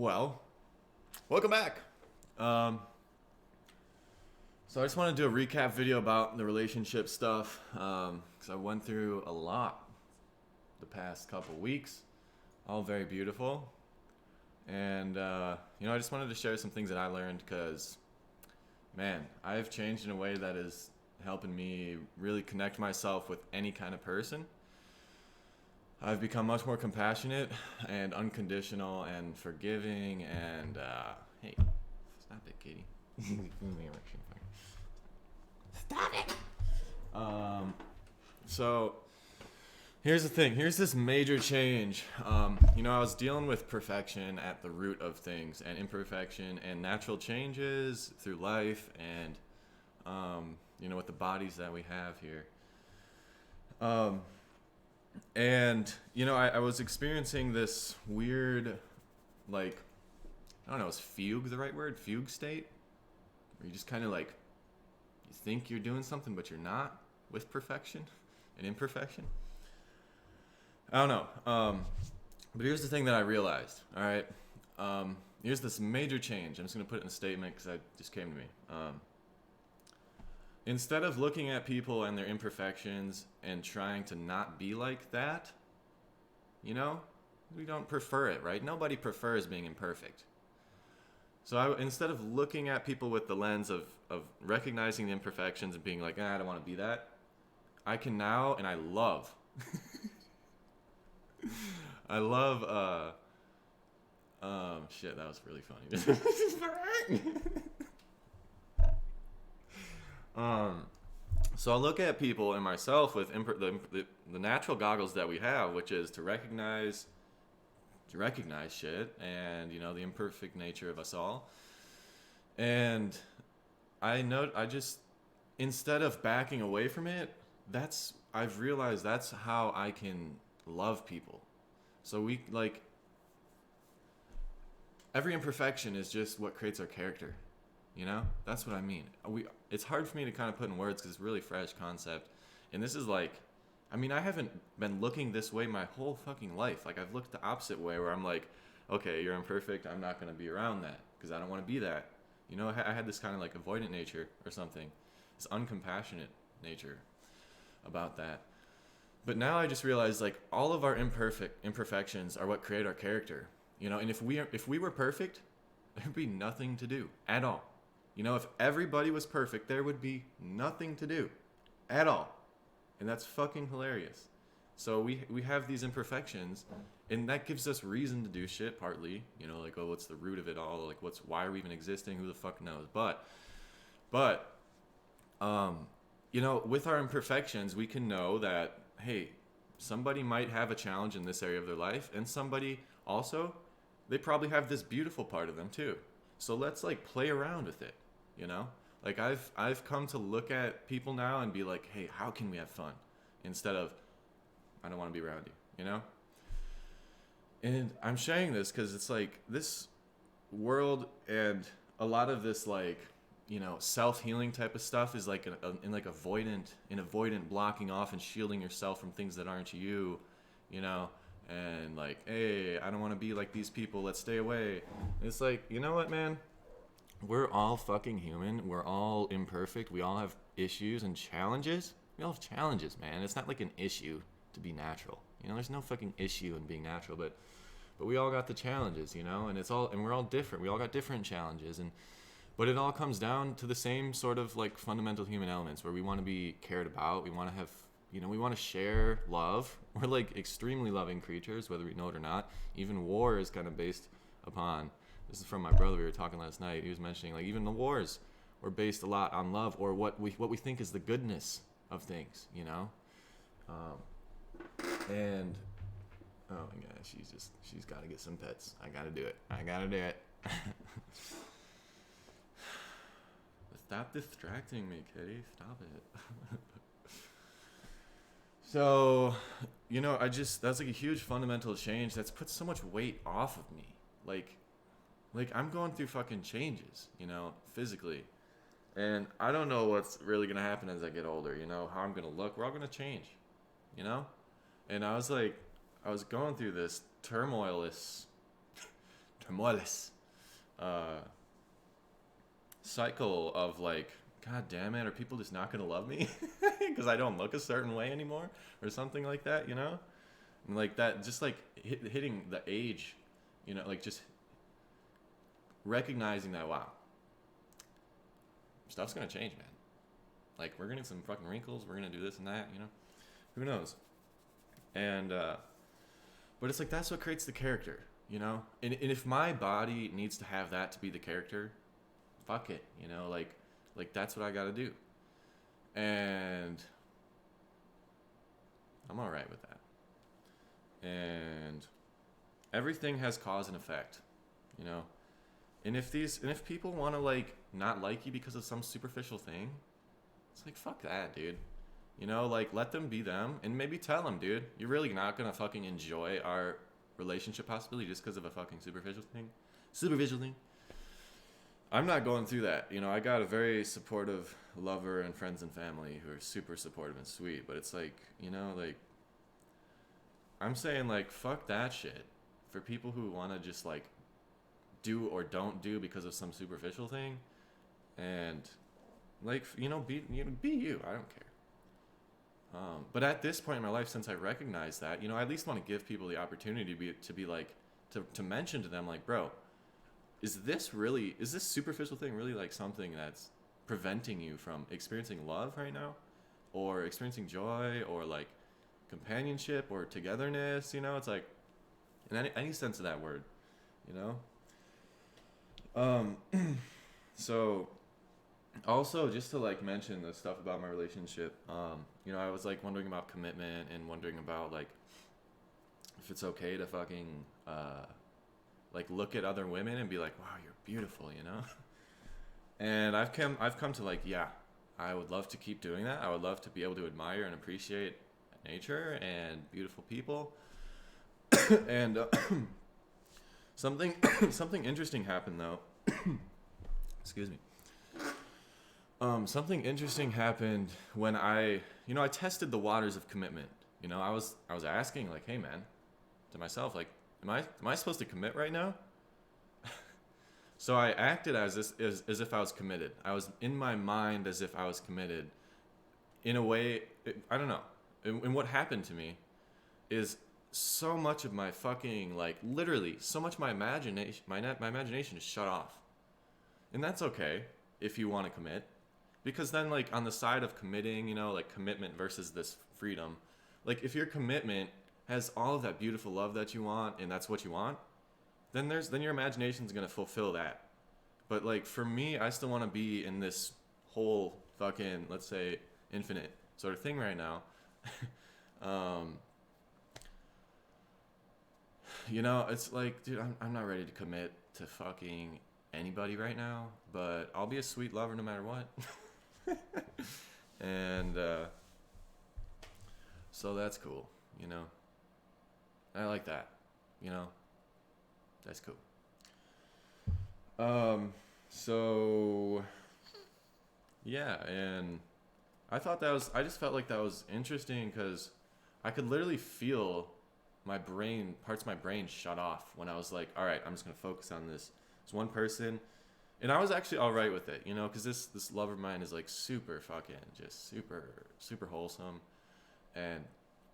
Well, welcome back. So I just want to do a recap video about the relationship stuff because I went through a lot the past couple weeks, all very beautiful. And, I just wanted to share some things that I learned because, man, I've changed in a way that is helping me really connect myself with any kind of person. I've become much more compassionate and unconditional and forgiving and, hey, stop it, kitty. Stop it! So, here's the thing. Here's this major change. I was dealing with perfection at the root of things and imperfection and natural changes through life and, with the bodies that we have here. I was experiencing this weird, I don't know, is fugue the right word? Fugue state? Where you just kind of you think you're doing something, but you're not with perfection and imperfection. I don't know. But here's the thing that I realized, all right? Here's this major change. I'm just going to put it in a statement because it just came to me. Instead of looking at people and their imperfections and trying to not be like that, we don't prefer it, right? Nobody prefers being imperfect. So instead of looking at people with the lens of recognizing the imperfections and being like, I don't want to be that, I can now, and I love, shit, that was really funny. So I look at people and myself with the natural goggles that we have, which is to recognize shit and the imperfect nature of us all. And instead of backing away from it, I've realized that's how I can love people. So every imperfection is just what creates our character. That's what I mean. It's hard for me to kind of put in words because it's a really fresh concept. And this is I haven't been looking this way my whole fucking life. I've looked the opposite way where I'm like, okay, you're imperfect. I'm not going to be around that because I don't want to be that. I had this kind of avoidant nature or something. This uncompassionate nature about that. But now I just realized all of our imperfections are what create our character. And if we were perfect, there'd be nothing to do at all. If everybody was perfect, there would be nothing to do at all. And that's fucking hilarious. So we have these imperfections, and that gives us reason to do shit partly. What's the root of it all? Why are we even existing? Who the fuck knows? But with our imperfections, we can know that, hey, somebody might have a challenge in this area of their life, and somebody also, they probably have this beautiful part of them too. So let's play around with it, I've come to look at people now and be like, hey, how can we have fun? Instead of, I don't want to be around you, And I'm sharing this because it's this world and a lot of this self-healing type of stuff is avoidant blocking off and shielding yourself from things that aren't you, and hey, I don't want to be like these people, let's stay away. It's you know what, man? We're all fucking human. We're all imperfect. We all have issues and challenges. We all have challenges, man. It's not an issue to be natural. There's no fucking issue in being natural, but we all got the challenges, and we're all different. We all got different challenges, but it all comes down to the same sort of fundamental human elements where we want to be cared about. We want to have, we want to share love. We're extremely loving creatures, whether we know it or not. Even war is kind of based upon, this is from my brother, we were talking last night. He was mentioning even the wars were based a lot on love or what we think is the goodness of things, and oh my god, she's got to get some pets. I got to do it. Stop distracting me, kitty. Stop it. So, that's a huge fundamental change that's put so much weight off of me. I'm going through fucking changes, physically. And I don't know what's really going to happen as I get older, how I'm going to look. We're all going to change, And I was going through this turmoilless turmoilous cycle of like, God damn it, are people just not gonna love me because I don't look a certain way anymore or something like that, you know? And like that, just like hitting the age, you know, like just recognizing that, wow, stuff's gonna change, man. Like we're gonna get some fucking wrinkles, we're gonna do this and that, you know? Who knows? And but it's like that's what creates the character, you know? And if my body needs to have that to be the character, fuck it, you know? Like that's what I gotta do. And I'm all right with that. And everything has cause and effect, you know? And if people want to like not like you because of some superficial thing, it's like, fuck that, dude. You know, like let them be them and maybe tell them, dude, you're really not going to fucking enjoy our relationship possibility just because of a fucking superficial thing. I'm not going through that. You know, I got a very supportive lover and friends and family who are super supportive and sweet, but it's like, you know, like I'm saying like fuck that shit for people who want to just like do or don't do because of some superficial thing, and like, you know, be you. I don't care. But at this point in my life, since I recognize that, you know, I at least want to give people the opportunity to be like to mention to them like, bro, is this superficial thing really like something that's preventing you from experiencing love right now, or experiencing joy, or like companionship, or togetherness? You know, it's like in any sense of that word, you know. So also just to like mention the stuff about my relationship, you know, I was like wondering about commitment and wondering about like if it's okay to fucking like look at other women and be like, wow, you're beautiful, you know. And I've come to like, yeah, I would love to keep doing that. I would love to be able to admire and appreciate nature and beautiful people. And something interesting happened though. Excuse me. Something interesting happened when I tested the waters of commitment. You know, I was asking like, hey man, to myself, like, am I supposed to commit right now? So I acted as if I was committed. I was in my mind as if I was committed. In a way, I don't know. And what happened to me is so much of my fucking, like, literally, so much of my imagination is shut off. And that's okay if you want to commit. Because then, like, on the side of committing, you know, like commitment versus this freedom, like if your commitment has all of that beautiful love that you want and that's what you want, then your imagination's going to fulfill that. But like for me, I still want to be in this whole fucking, let's say, infinite sort of thing right now. You know, it's like, dude, I'm not ready to commit to fucking anybody right now, but I'll be a sweet lover no matter what. And so that's cool, you know. I like that, you know. That's cool. So yeah, and I just felt like that was interesting because I could literally feel parts of my brain shut off when I was like, all right, I'm just gonna focus on this one person. And I was actually all right with it, you know, because this love of mine is like super fucking just super wholesome and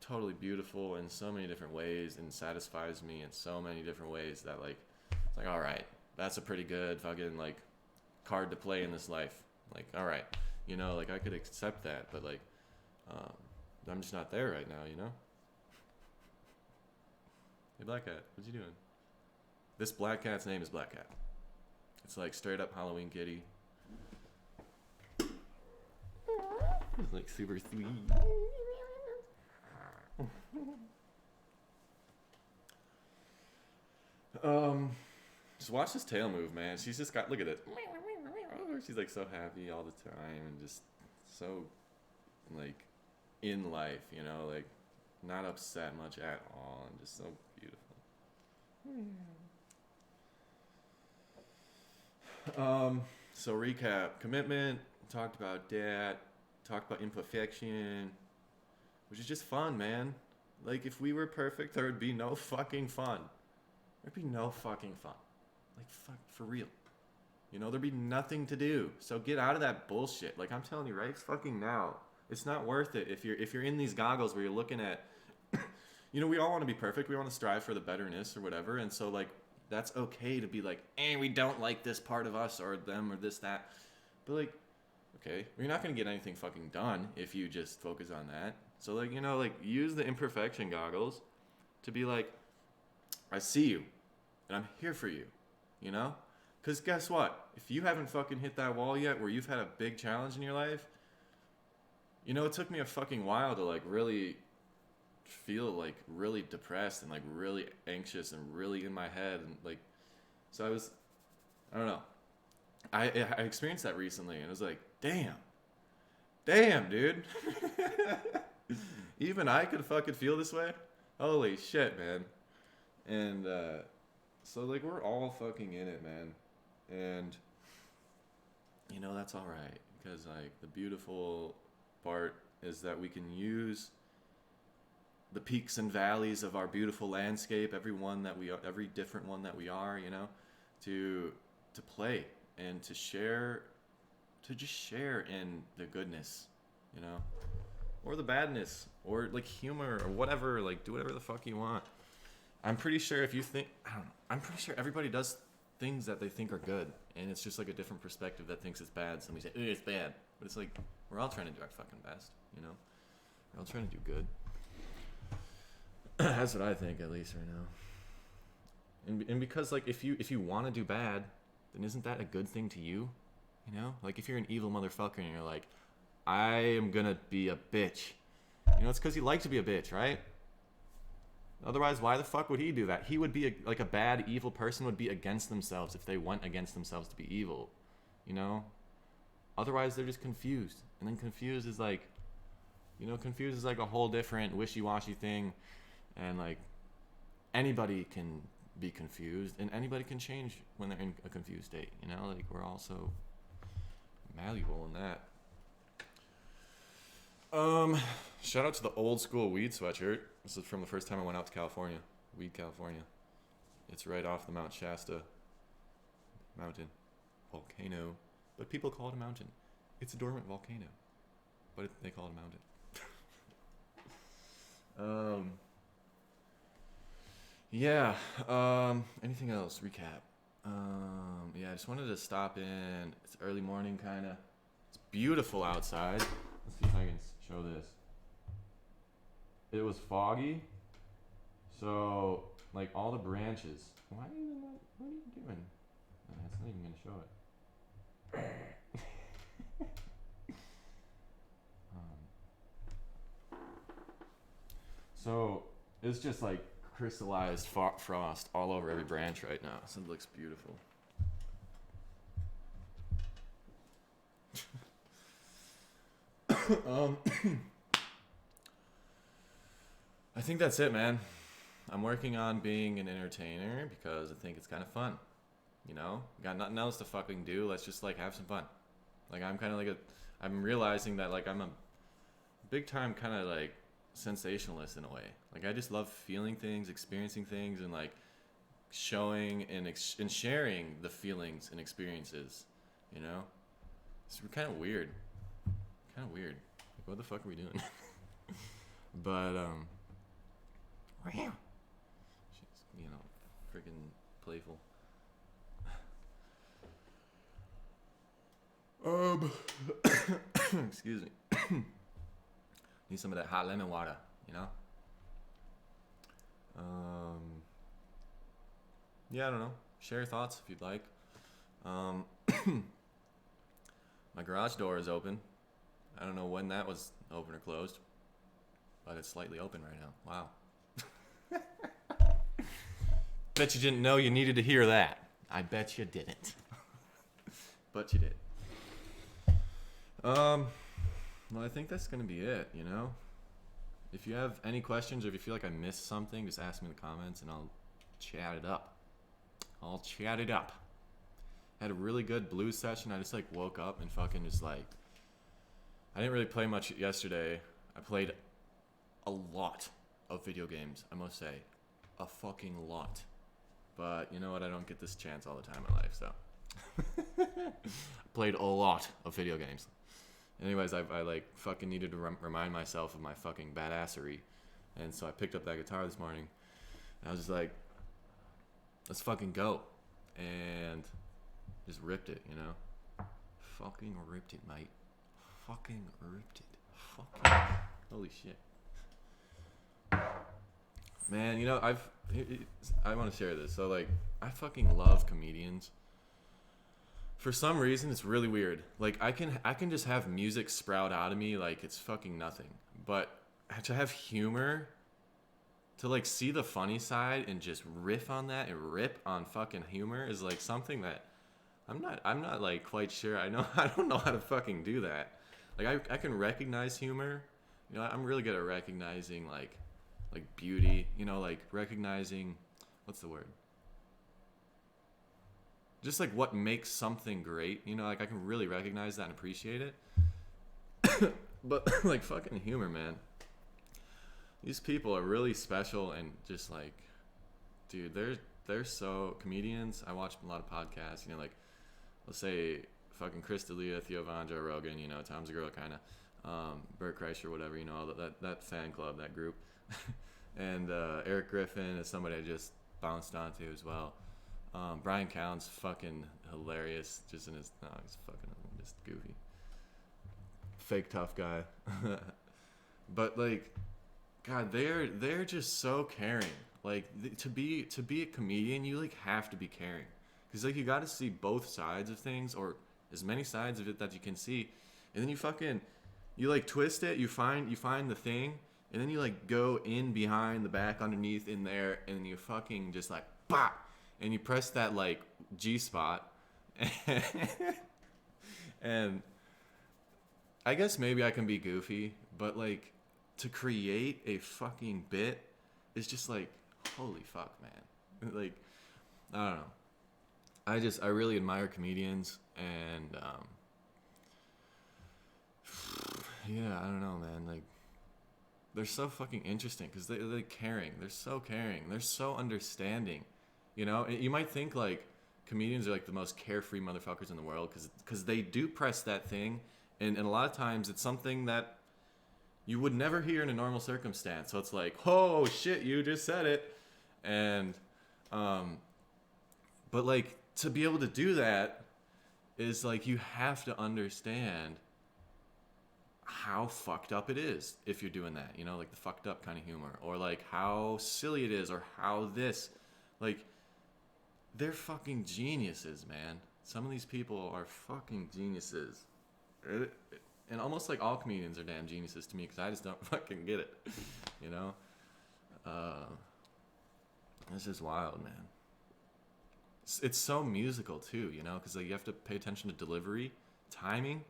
totally beautiful in so many different ways and satisfies me in so many different ways that like, it's like, all right, that's a pretty good fucking like card to play in this life. Like, all right, you know, like I could accept that, but like, I'm just not there right now, you know? Hey, Black Cat, what you doing? This black cat's name is Black Cat. It's like straight up Halloween kitty. It's like super sweet. Just watch this tail move, man. She's just got, look at it. She's like so happy all the time and just so like in life, you know, like not upset much at all and just so beautiful. So recap, commitment, talked about that, talked about imperfection, which is just fun, man. Like if we were perfect, there would be no fucking fun. There'd be no fucking fun. Like, fuck, for real. You know, there'd be nothing to do. So get out of that bullshit. Like, I'm telling you right fucking now, it's not worth it if you're in these goggles where you're looking at, you know, we all want to be perfect. We want to strive for the betterness or whatever. And so, like, that's okay to be like, we don't like this part of us or them or this, that. But, like, okay, you're not going to get anything fucking done if you just focus on that. So, like, you know, like, use the imperfection goggles to be like, I see you and I'm here for you, you know? Because guess what? If you haven't fucking hit that wall yet where you've had a big challenge in your life, you know, it took me a fucking while to, like, really feel, like, really depressed and, like, really anxious and really in my head. And, like, so I don't know. I experienced that recently and it was like, damn, dude. Even I could fucking feel this way? Holy shit, man. And, so, like, we're all fucking in it, man. And, you know, that's all right. Because, like, the beautiful part is that we can use the peaks and valleys of our beautiful landscape, every different one that we are, you know, to play and to just share in the goodness, you know, or the badness, or, like, humor or whatever. Like, do whatever the fuck you want. I'm pretty sure if you think, I don't know, I'm pretty sure everybody does things that they think are good, and it's just like a different perspective that thinks it's bad. Somebody say, it's bad, but it's like, we're all trying to do our fucking best, you know? We're all trying to do good. That's what I think, at least right now. And because, like, if you want to do bad, then isn't that a good thing to you? You know? Like, if you're an evil motherfucker and you're like, I am gonna be a bitch. You know, it's because you like to be a bitch, right? Otherwise, why the fuck would he do that? He would be like a bad, evil person would be against themselves if they went against themselves to be evil, you know? Otherwise, they're just confused. And then confused is like a whole different wishy-washy thing. And, like, anybody can be confused and anybody can change when they're in a confused state, you know? Like, we're all so malleable in that. Shout out to the old school weed sweatshirt. This is from the first time I went out to California. Weed, California. It's right off the Mount Shasta mountain. Volcano. But people call it a mountain. It's a dormant volcano. But they call it a mountain. Yeah. Anything else? Recap. Yeah, I just wanted to stop in. It's early morning, kind of. It's beautiful outside. Let's see if I can show this. It was foggy, so, like, all the branches. What are you doing? That's not even gonna show it. So it's just like crystallized frost all over every branch right now. So it looks beautiful. I think that's it, man. I'm working on being an entertainer because I think it's kind of fun. You know, got nothing else to fucking do. Let's just, like, have some fun. Like, I'm kind of like I'm realizing that, like, I'm a big time kind of, like, sensationalist in a way. Like, I just love feeling things, experiencing things, and, like, showing and sharing the feelings and experiences. You know, it's kind of weird. Like, what the fuck are we doing? But she's, you know, freaking playful. Excuse me. Need some of that hot lemon water, you know? Yeah, I don't know. Share your thoughts if you'd like. My garage door is open. I don't know when that was open or closed, but it's slightly open right now. Wow. Bet you didn't know you needed to hear that. I bet you didn't. But you did. Well, I think that's going to be it, you know? If you have any questions or if you feel like I missed something, just ask me in the comments and I'll chat it up. Had a really good blues session. I just, like, woke up and fucking just, like, I didn't really play much yesterday. I played a lot of video games, I must say. A fucking lot. But you know what? I don't get this chance all the time in life, so. Played a lot of video games. Anyways, I like fucking needed to remind myself of my fucking badassery. And so I picked up that guitar this morning. And I was just like, let's fucking go. And just ripped it, you know? Fucking ripped it, mate. Fucking ripped it. Fucking. Holy shit. Man, you know, I want to share this. So, like, I fucking love comedians. For some reason, it's really weird. Like, I can just have music sprout out of me like it's fucking nothing. But to have humor, to, like, see the funny side and just riff on that and rip on fucking humor is, like, something that I'm not like, quite sure. I don't know how to fucking do that. Like, I can recognize humor. You know, I'm really good at recognizing, like beauty. You know, like, recognizing, what's the word? Just like what makes something great, you know, like I can really recognize that and appreciate it. But like fucking humor, man. These people are really special and just like, dude, they're so comedians. I watch a lot of podcasts, you know, like let's say fucking Chris D'Elia, Theo Von, Joe Rogan, you know, Tom Segura kind of, Bert Kreischer, whatever, you know, that fan club, that group. And Eric Griffin is somebody I just bounced onto as well. Brian Callen's fucking hilarious, just in his, no, he's fucking just goofy. Fake tough guy. But like, God, they're just so caring. Like to be a comedian, you like have to be caring, because like you got to see both sides of things, or as many sides of it that you can see, and then you like twist it, you find the thing, and then you like go in behind the back underneath in there, and you fucking just like bah. And you press that, like, G spot. And I guess maybe I can be goofy, but, like, to create a fucking bit is just, like, holy fuck, man. Like, I don't know. I really admire comedians, and, yeah, I don't know, man. Like, they're so fucking interesting because they're caring. They're so caring. They're so understanding. You know, you might think like comedians are like the most carefree motherfuckers in the world because they do press that thing, and a lot of times it's something that you would never hear in a normal circumstance. So it's like, oh shit, you just said it, and but like to be able to do that is like you have to understand how fucked up it is if you're doing that. You know, like the fucked up kind of humor, or like how silly it is, or how this, like. They're fucking geniuses, man. Some of these people are fucking geniuses. And almost like all comedians are damn geniuses to me, because I just don't fucking get it. You know? It's just wild, man. It's so musical, too, you know? Because like, you have to pay attention to delivery, timing,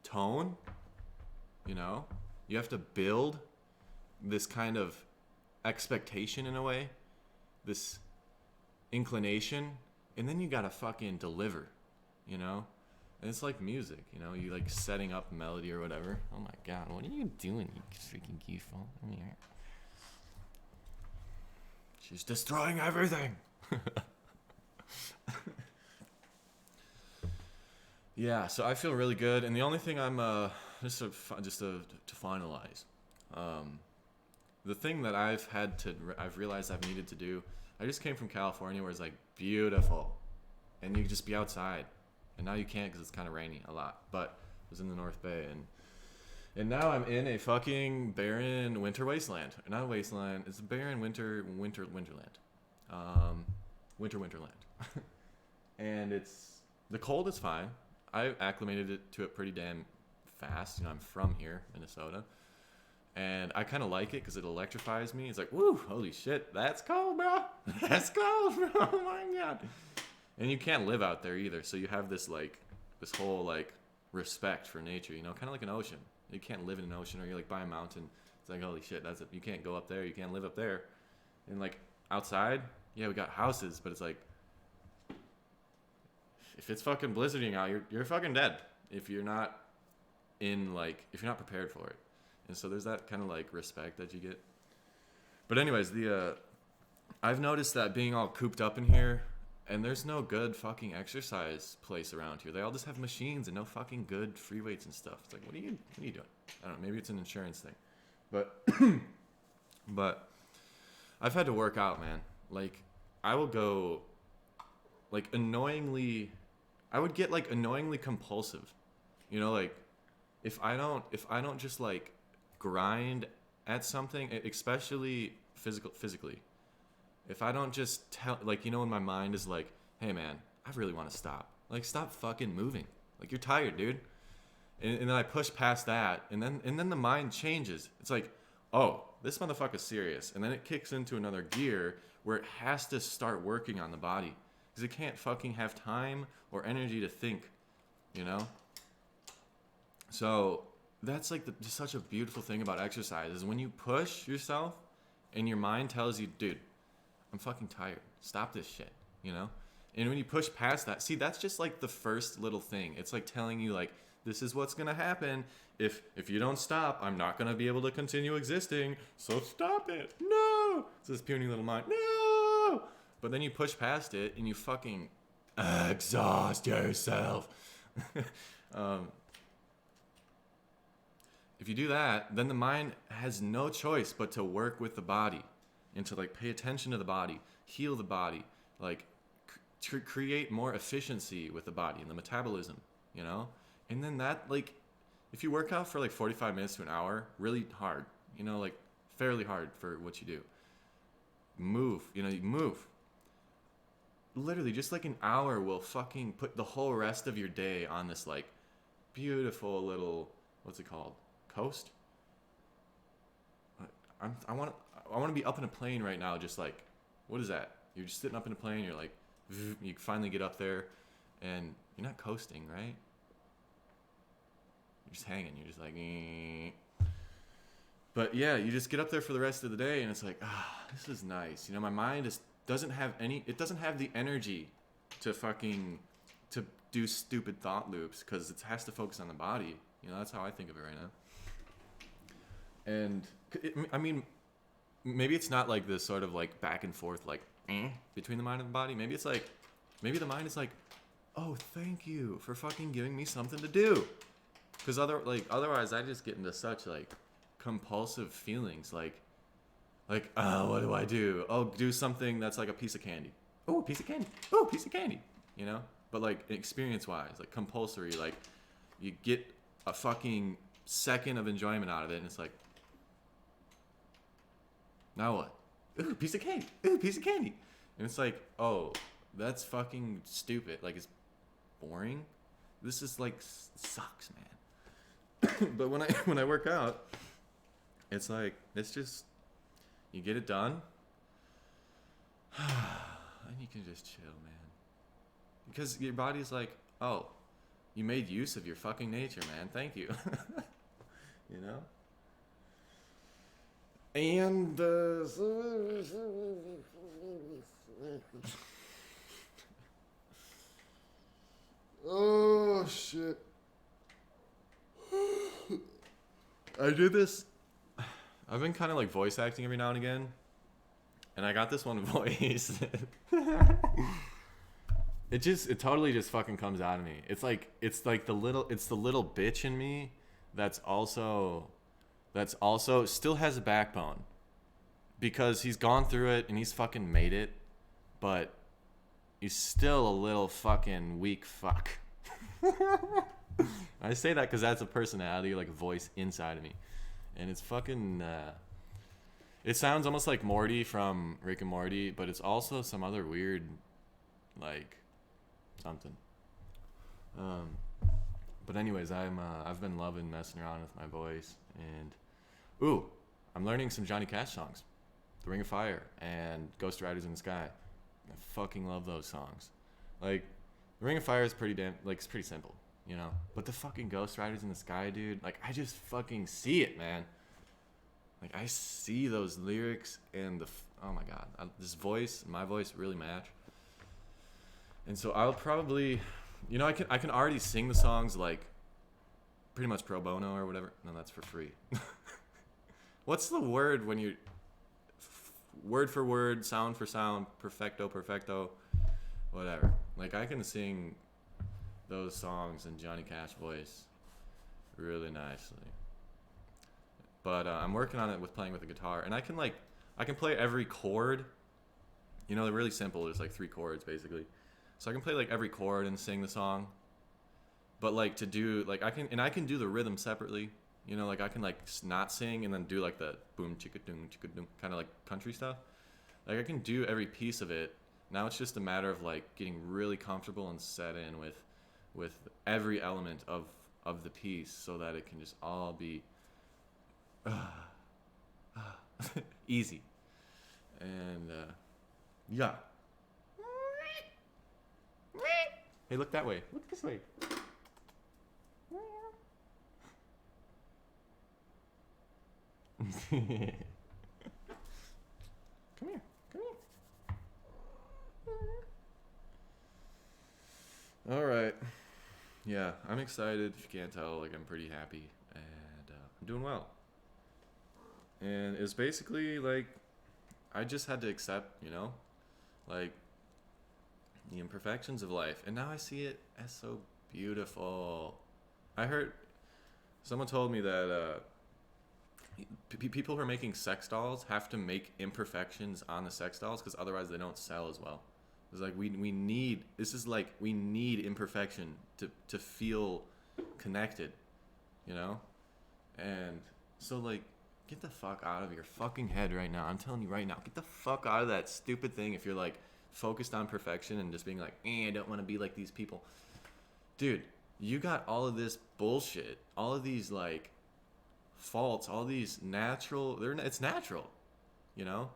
tone, you know? You have to build this kind of expectation in a way. This inclination, and then you gotta fucking deliver, you know? And it's like music, you know? You like setting up a melody or whatever. Oh my god, what are you doing, you freaking goofball? Come here. She's destroying everything. Yeah, so I feel really good, and the only thing I'm just to finalize, the thing that I've realized I've needed to do. I just came from California, where it's like beautiful, and you could just be outside, and now you can't because it's kind of rainy a lot. But I was in the North Bay, and now I'm in a fucking barren winter wasteland. Not a wasteland; it's a barren winterland. Winterland. And it's the cold is fine. I acclimated to it pretty damn fast. You know, I'm from here, Minnesota. And I kind of like it because it electrifies me. It's like, woo, holy shit, that's cold, bro. That's cold, bro. Oh my god. And you can't live out there either. So you have this whole like respect for nature, you know, kind of like an ocean. You can't live in an ocean, or you're like by a mountain. It's like, holy shit, that's it. You can't go up there. You can't live up there. And like outside, yeah, we got houses, but it's like, if it's fucking blizzarding out, you're fucking dead. If you're not prepared for it. And so there's that kind of like respect that you get. But anyways, I've noticed that being all cooped up in here, and there's no good fucking exercise place around here. They all just have machines and no fucking good free weights and stuff. It's like, what are you doing? I don't know. Maybe it's an insurance thing, but but I've had to work out, man. Like, I will go, like, annoyingly, I would get like annoyingly compulsive, you know, like if I don't just like grind at something, especially physically. If I don't just tell, like, you know, when my mind is like, hey man, I really want to stop. Like, stop fucking moving. Like, you're tired, dude. And then I push past that, and then the mind changes. It's like, oh, this motherfucker's serious. And then it kicks into another gear where it has to start working on the body. Because it can't fucking have time or energy to think, you know? So that's like just such a beautiful thing about exercise is when you push yourself and your mind tells you, dude, I'm fucking tired. Stop this shit, you know? And when you push past that, see, that's just like the first little thing. It's like telling you, like, this is what's gonna happen. If you don't stop, I'm not gonna be able to continue existing. So stop it. No. It's this puny little mind. No. But then you push past it and you fucking exhaust yourself. If you do that, then the mind has no choice but to work with the body and to like pay attention to the body, heal the body, like create more efficiency with the body and the metabolism, you know? And then that, like, if you work out for like 45 minutes to an hour, really hard, you know, like fairly hard for what you do. Move, you know, you move. Literally just like an hour will fucking put the whole rest of your day on this like beautiful little, what's it called? Coast? I want to be up in a plane right now, just like, what is that? You're just sitting up in a plane, you're like, you finally get up there, and you're not coasting, right? You're just hanging, you're just like, But yeah, you just get up there for the rest of the day, and it's like, this is nice. You know, my mind doesn't have the energy to do stupid thought loops, because it has to focus on the body. You know, that's how I think of it right now. And I mean, maybe it's not like this sort of like back and forth, like between the mind and the body. Maybe it's like, maybe the mind is like, oh, thank you for fucking giving me something to do. Because otherwise I just get into such like compulsive feelings, like, oh, what do I do? Oh, do something that's like a piece of candy. Oh, a piece of candy. Oh, a piece of candy. You know? But like experience-wise, like compulsory, like you get a fucking second of enjoyment out of it, and it's like, now what? Ooh, piece of candy. Ooh, piece of candy. And it's like, oh, that's fucking stupid. Like, it's boring. This is like sucks, man. But when I work out, it's like, it's just, you get it done, and you can just chill, man. Because your body's like, oh, you made use of your fucking nature, man. Thank you. You know? And oh shit. I do this. I've been kind of like voice acting every now and again. And I got this one voice. It totally just fucking comes out of me. It's the little bitch in me that's also still has a backbone, because he's gone through it and he's fucking made it, but he's still a little fucking weak fuck. I say that because that's a personality, like a voice inside of me, and it's fucking it sounds almost like Morty from Rick and Morty, but it's also some other weird like something. But anyways, I've been loving messing around with my voice, and I'm learning some Johnny Cash songs, The Ring of Fire and Ghost Riders in the Sky. I fucking love those songs. Like, The Ring of Fire is it's pretty simple, you know. But the fucking Ghost Riders in the Sky, dude, like, I just fucking see it, man. Like, I see those lyrics and oh my god, this voice and my voice really match. And so I'll probably, you know, I can already sing the songs like pretty much pro bono or whatever. No, that's for free. What's the word when you word for word, sound for sound, perfecto, perfecto, whatever. Like, I can sing those songs in Johnny Cash voice really nicely. But I'm working on it with playing with the guitar, and I can play every chord. You know, they're really simple. It's like 3 chords basically. So I can play like every chord and sing the song. But like to do like I can do the rhythm separately. You know, like I can like not sing and then do like the boom chicka doom kind of like country stuff. Like I can do every piece of it. Now it's just a matter of like getting really comfortable and set in with every element of the piece so that it can just all be easy. And yeah. Hey, look that way. Look this way. Come here. Come here. All right. Yeah, I'm excited. If you can't tell, like I'm pretty happy, and I'm doing well. And it's basically like I just had to accept, you know, like the imperfections of life, and now I see it as so beautiful. I heard someone told me that people who are making sex dolls have to make imperfections on the sex dolls because otherwise they don't sell as well. It's like we need we need imperfection to feel connected, you know? And so like get the fuck out of your fucking head right now. I'm telling you right now, get the fuck out of that stupid thing if you're like focused on perfection and just being like, I don't want to be like these people. Dude, you got all of this bullshit, all of these like faults, all these natural, it's natural, you know?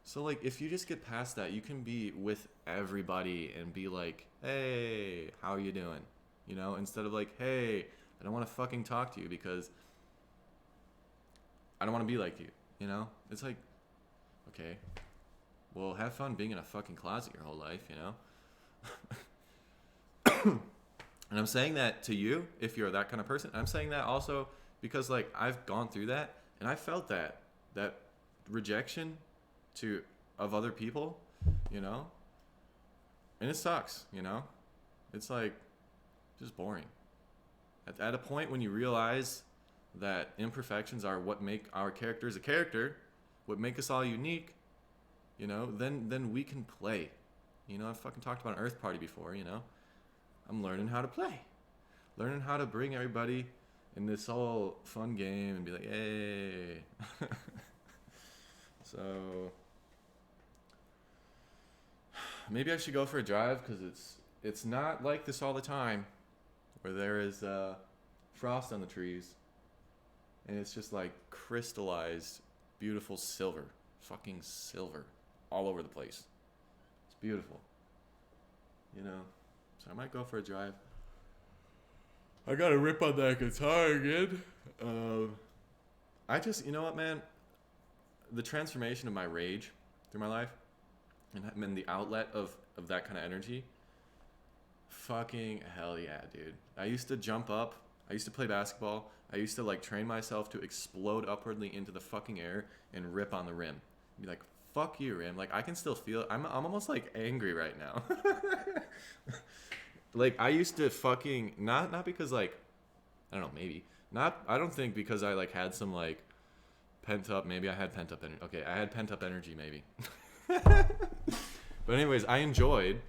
So like if you just get past that, you can be with everybody and be like, hey, how are you doing? You know, instead of like, hey, I don't want to fucking talk to you because I don't want to be like you, you know? It's like, okay, well, have fun being in a fucking closet your whole life, you know? And I'm saying that to you if you're that kind of person. I'm saying that also because like I've gone through that and I felt that rejection of other people, you know? And it sucks, you know? It's like just boring. At a point when you realize that imperfections are what make our characters a character, what make us all unique, you know, then we can play. You know, I've fucking talked about an Earth Party before, you know? I'm learning how to play. Learning how to bring everybody in this whole fun game and be like, hey. So maybe I should go for a drive because it's not like this all the time where there is frost on the trees and it's just like crystallized beautiful silver, fucking silver all over the place. It's beautiful, you know. So I might go for a drive. I gotta rip on that guitar again. I just, you know what, man? The transformation of my rage through my life and the outlet of that kind of energy, fucking hell yeah, dude. I used to jump up. I used to play basketball. I used to like train myself to explode upwardly into the fucking air and rip on the rim. Be like, fuck you, rim. Like I can still feel it. I'm almost like angry right now. Like I used to fucking not because like I don't know, maybe not. I don't think because I like had some like pent up. Maybe I had pent up energy. Okay, I had pent up energy maybe. But anyways, I enjoyed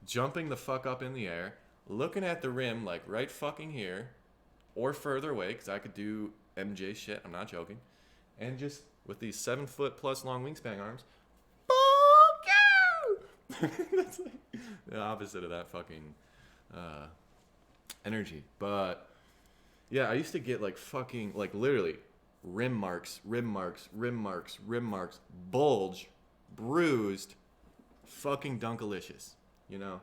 jumping the fuck up in the air, looking at the rim like right fucking here, or further away because I could do MJ shit. I'm not joking, and just with these 7 foot plus long wingspan arms. That's like the opposite of that fucking energy. But yeah, I used to get like fucking like literally rim marks, bulge, bruised, fucking dunkalicious, you know.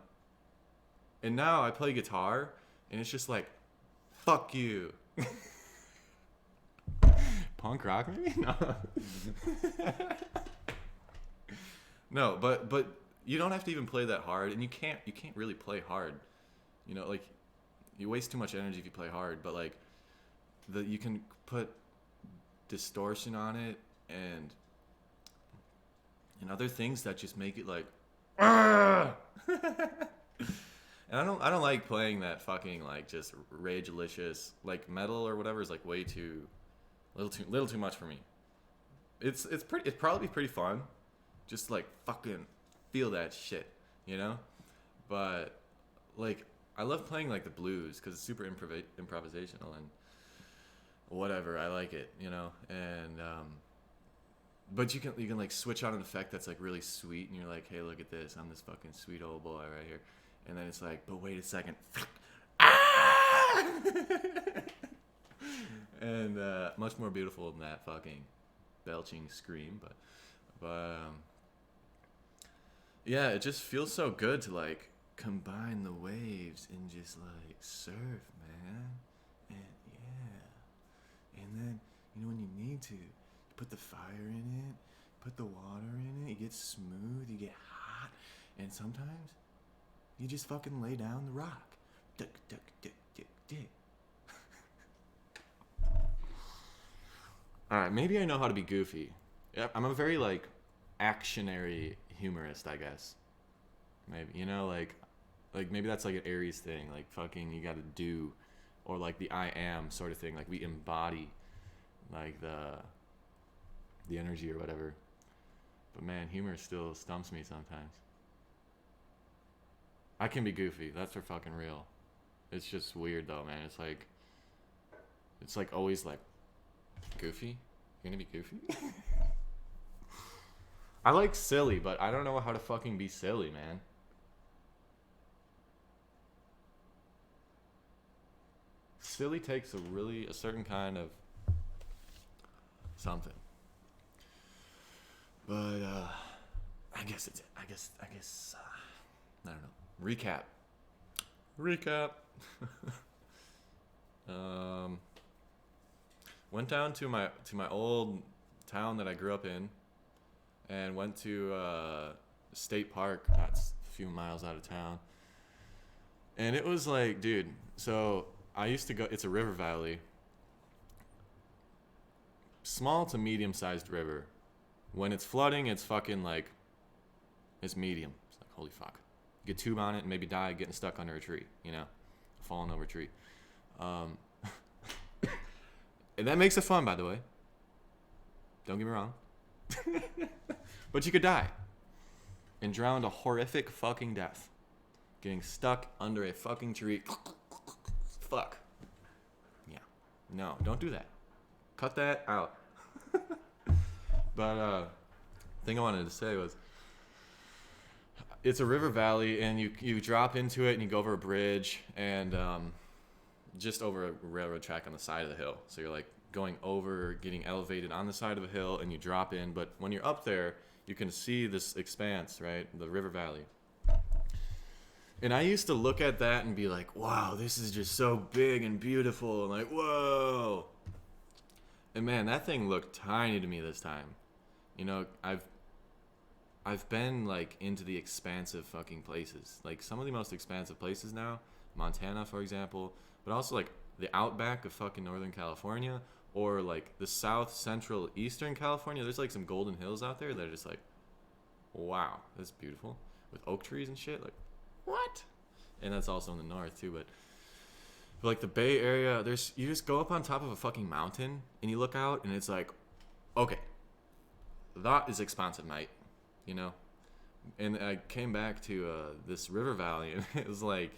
And now I play guitar and it's just like fuck you. Punk rock maybe? No. No, but you don't have to even play that hard, and you can't really play hard. You know, like you waste too much energy if you play hard, but like you can put distortion on it and and other things that just make it like, "Argh!" And I don't like playing that fucking like just rage-licious like metal or whatever is like way too little too much for me. It's probably pretty fun, just like fucking feel that shit, you know. But like I love playing like the blues because it's super improvisational and whatever. I like it, you know. And but you can like switch on an effect that's like really sweet, and you're like, hey, look at this, I'm this fucking sweet old boy right here. And then it's like, but wait a second. Ah! And much more beautiful than that fucking belching scream, but yeah, it just feels so good to like combine the waves and just like surf, man. And yeah, and then you know when you need to, you put the fire in it, put the water in it, it gets smooth, you get hot, and sometimes you just fucking lay down the rock. Duck, duck, duck, duck, duck. Alright, maybe I know how to be goofy. Yep, I'm a very, like, actionary humorist, I guess. Maybe, you know, like maybe that's like an Aries thing. Like, fucking, you gotta do. Or, like, the I am sort of thing. Like, we embody, like, the energy or whatever. But, man, humor still stumps me sometimes. I can be goofy. That's for fucking real. It's just weird though, man. It's like always like, goofy? You're gonna be goofy? I like silly, but I don't know how to fucking be silly, man. Silly takes a certain kind of something. But I guess I don't know. Recap. Went down to my old town that I grew up in, and went to state park. That's a few miles out of town. And it was like, dude. So I used to go. It's a river valley, small to medium-sized river. When it's flooding, it's fucking like, it's medium. It's like, holy fuck. Get tube on it and maybe die getting stuck under a tree, you know, falling over a tree. And that makes it fun, by the way. Don't get me wrong. But you could die and drown a horrific fucking death getting stuck under a fucking tree. Fuck. Yeah. No, don't do that. Cut that out. But thing I wanted to say was, it's a river valley, and you drop into it, and you go over a bridge, and just over a railroad track on the side of the hill. So you're like going over, getting elevated on the side of a hill, and you drop in. But when you're up there, you can see this expanse, right? The river valley. And I used to look at that and be like, wow, this is just so big and beautiful. And like, whoa. And man, that thing looked tiny to me this time. You know, I've been like into the expansive fucking places. Like some of the most expansive places now, Montana, for example, but also like the outback of fucking Northern California, or like the South Central Eastern California. There's like some golden hills out there that are just like, wow, that's beautiful, with oak trees and shit. Like, what? And that's also in the north too. But like the Bay Area, you just go up on top of a fucking mountain and you look out, and it's like, okay, that is expansive, mate. You know. And I came back to this river valley, and it was like,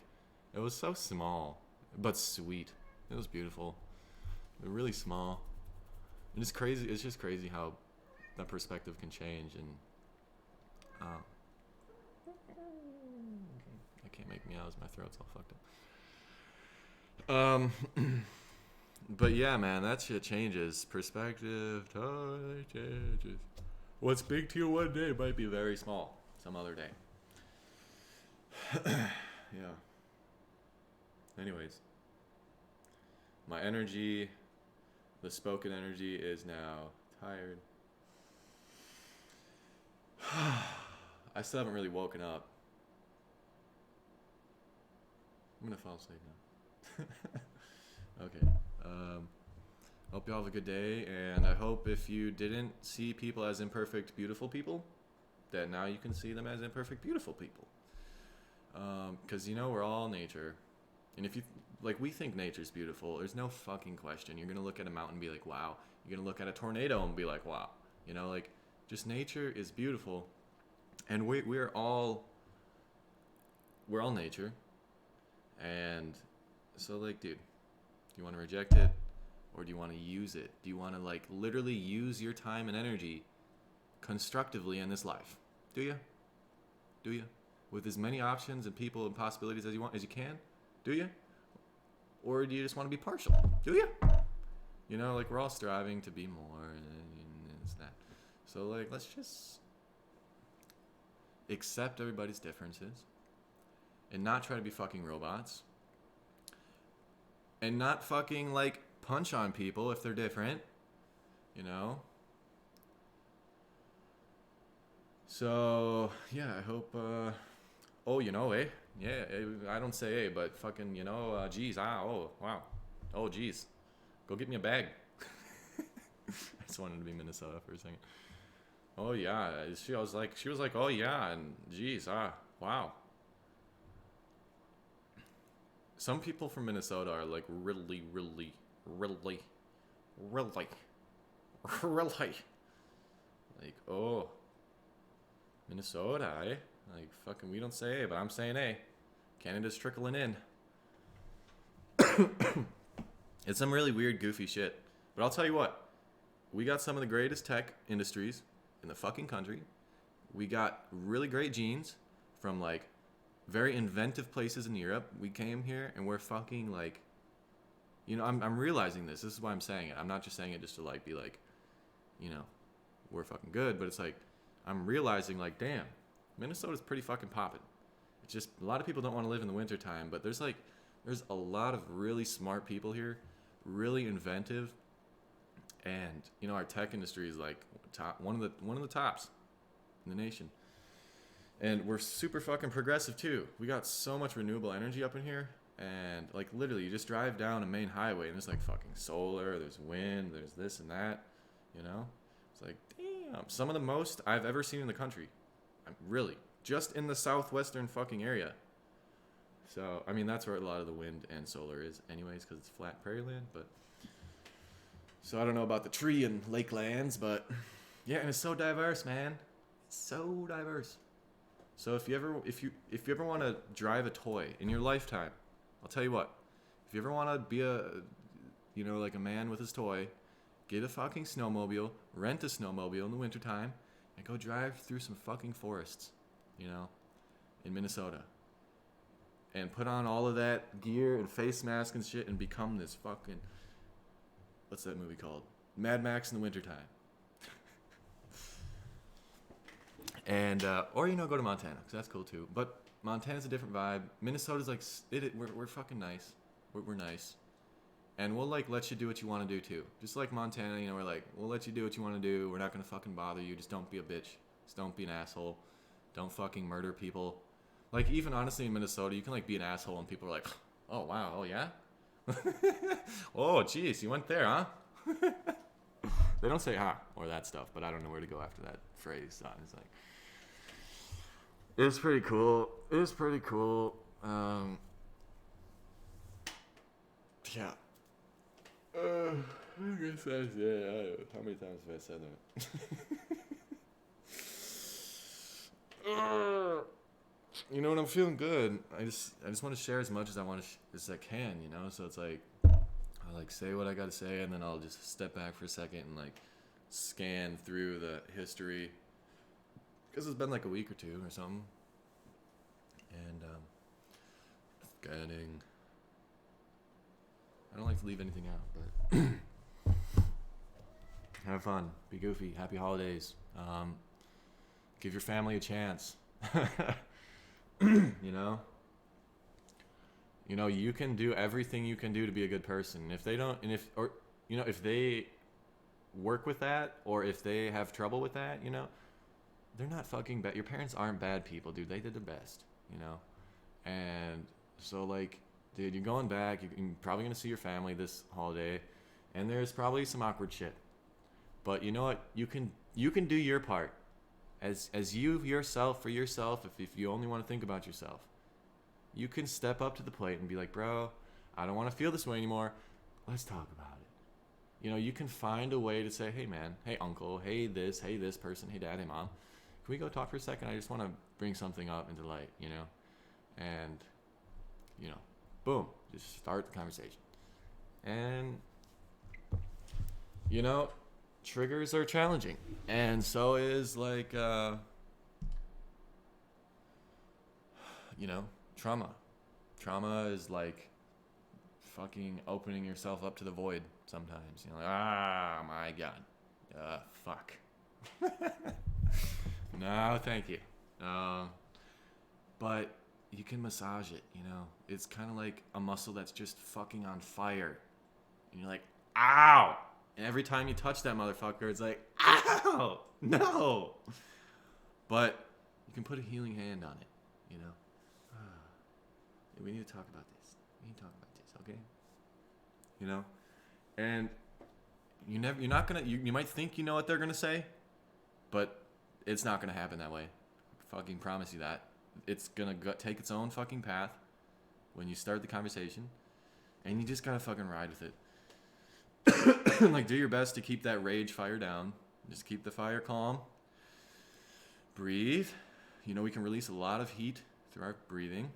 it was so small but sweet. It was beautiful. Really small. And it's crazy. It's just crazy how that perspective can change. And I can't make meows. My throat's all fucked up. But yeah, man, that shit changes. Perspective totally changes. What's big to you one day might be very small some other day. Yeah. Anyways, my energy, the spoken energy, is now tired. I still haven't really woken up. I'm gonna fall asleep now. Okay. Hope you all have a good day, and I hope if you didn't see people as imperfect, beautiful people, that now you can see them as imperfect, beautiful people. Because, we're all nature. And if you, like, we think nature's beautiful, there's no fucking question. You're going to look at a mountain and be like, wow. You're going to look at a tornado and be like, wow. Like, just nature is beautiful. And we're all nature. And so, like, dude, do you want to reject it? Or do you want to use it? Do you want to, like, literally use your time and energy constructively in this life? Do you? Do you? With as many options and people and possibilities as you can? Do you? Or do you just want to be partial? Do you? Like, we're all striving to be more and it's that. So, like, let's just accept everybody's differences and not try to be fucking robots. And not fucking, like, punch on people if they're different, So, yeah, I hope, yeah, I don't say but fucking, geez, oh, wow, oh, geez, go get me a bag. I just wanted to be Minnesota for a second. Oh, yeah, she was like, oh, yeah, and geez, wow. Some people from Minnesota are like really like, oh, Minnesota, eh? Like, fucking, we don't say A, but I'm saying A. Canada's trickling in. It's some really weird, goofy shit. But I'll tell you what, we got some of the greatest tech industries in the fucking country. We got really great genes from, like, very inventive places in Europe. We came here and we're fucking, like, I'm realizing this. This is why I'm saying it. I'm not just saying it just to, like, be like, we're fucking good. But it's like, I'm realizing, like, damn, Minnesota's pretty fucking popping. It's just, a lot of people don't want to live in the wintertime. But there's a lot of really smart people here. Really inventive. And, our tech industry is, like, one of the tops in the nation. And we're super fucking progressive too. We got so much renewable energy up in here. And, like, literally, you just drive down a main highway and there's, like, fucking solar, there's wind, there's this and that, It's like, damn, some of the most I've ever seen in the country. Really, just in the southwestern fucking area. So, I mean, that's where a lot of the wind and solar is anyways, because it's flat prairie land. But, so I don't know about the tree and lake lands, but yeah, and it's so diverse, man. It's so diverse. So if you ever want to drive a toy in your lifetime, I'll tell you what. If you ever want to be like a man with his toy, get a fucking snowmobile, rent a snowmobile in the wintertime, and go drive through some fucking forests, in Minnesota. And put on all of that gear and face mask and shit and become this fucking, what's that movie called? Mad Max in the wintertime. And, or, go to Montana, because that's cool too. But Montana's a different vibe. Minnesota's like, we're fucking nice. We're nice. And we'll, like, let you do what you want to do too. Just like Montana, we're like, we'll let you do what you want to do. We're not going to fucking bother you. Just don't be a bitch. Just don't be an asshole. Don't fucking murder people. Like, even honestly in Minnesota, you can, like, be an asshole and people are like, oh, wow, oh, yeah? Oh, jeez, you went there, huh? They don't say ha or that stuff, but I don't know where to go after that phrase. So it's like, it's pretty cool. It's pretty cool. Yeah. I guess that's, yeah. How many times have I said that? And I'm feeling good. I just want to share as much as I want to as I can, So it's like, I like say what I gotta say, and then I'll just step back for a second and like scan through the history, because it's been like a week or two or something. And scanning. I don't like to leave anything out, but have fun, be goofy, happy holidays. Give your family a chance. You can do everything you can do to be a good person. If they don't, and if they work with that, or if they have trouble with that, they're not fucking bad. Your parents aren't bad people, dude. They did their best, And so, like, dude, you're going back. You're probably gonna see your family this holiday, and there's probably some awkward shit. But you know what? You can do your part. as you yourself, for yourself, if you only want to think about yourself, you can step up to the plate and be like, bro, I don't want to feel this way anymore. Let's talk about it. You know, you can find a way to say, hey man, hey uncle, hey this person, hey dad, hey mom, can we go talk for a second? I just want to bring something up into light, you know? And, you know, boom, just start the conversation. And, you know, triggers are challenging. And so is, like, you know, trauma. Trauma is like fucking opening yourself up to the void sometimes. You know, like, my God. Fuck. No, thank you. But you can massage it, you know. It's kind of like a muscle that's just fucking on fire. And you're like, ow! And every time you touch that motherfucker, it's like, ow! No! But you can put a healing hand on it, you know. We need to talk about this. Okay? You know? And you're not gonna, you might think you know what they're gonna say, but it's not gonna happen that way. I fucking promise you that. It's gonna take its own fucking path when you start the conversation, and you just gotta fucking ride with it. Like, do your best to keep that rage fire down. Just keep the fire calm. Breathe. You know, we can release a lot of heat through our breathing.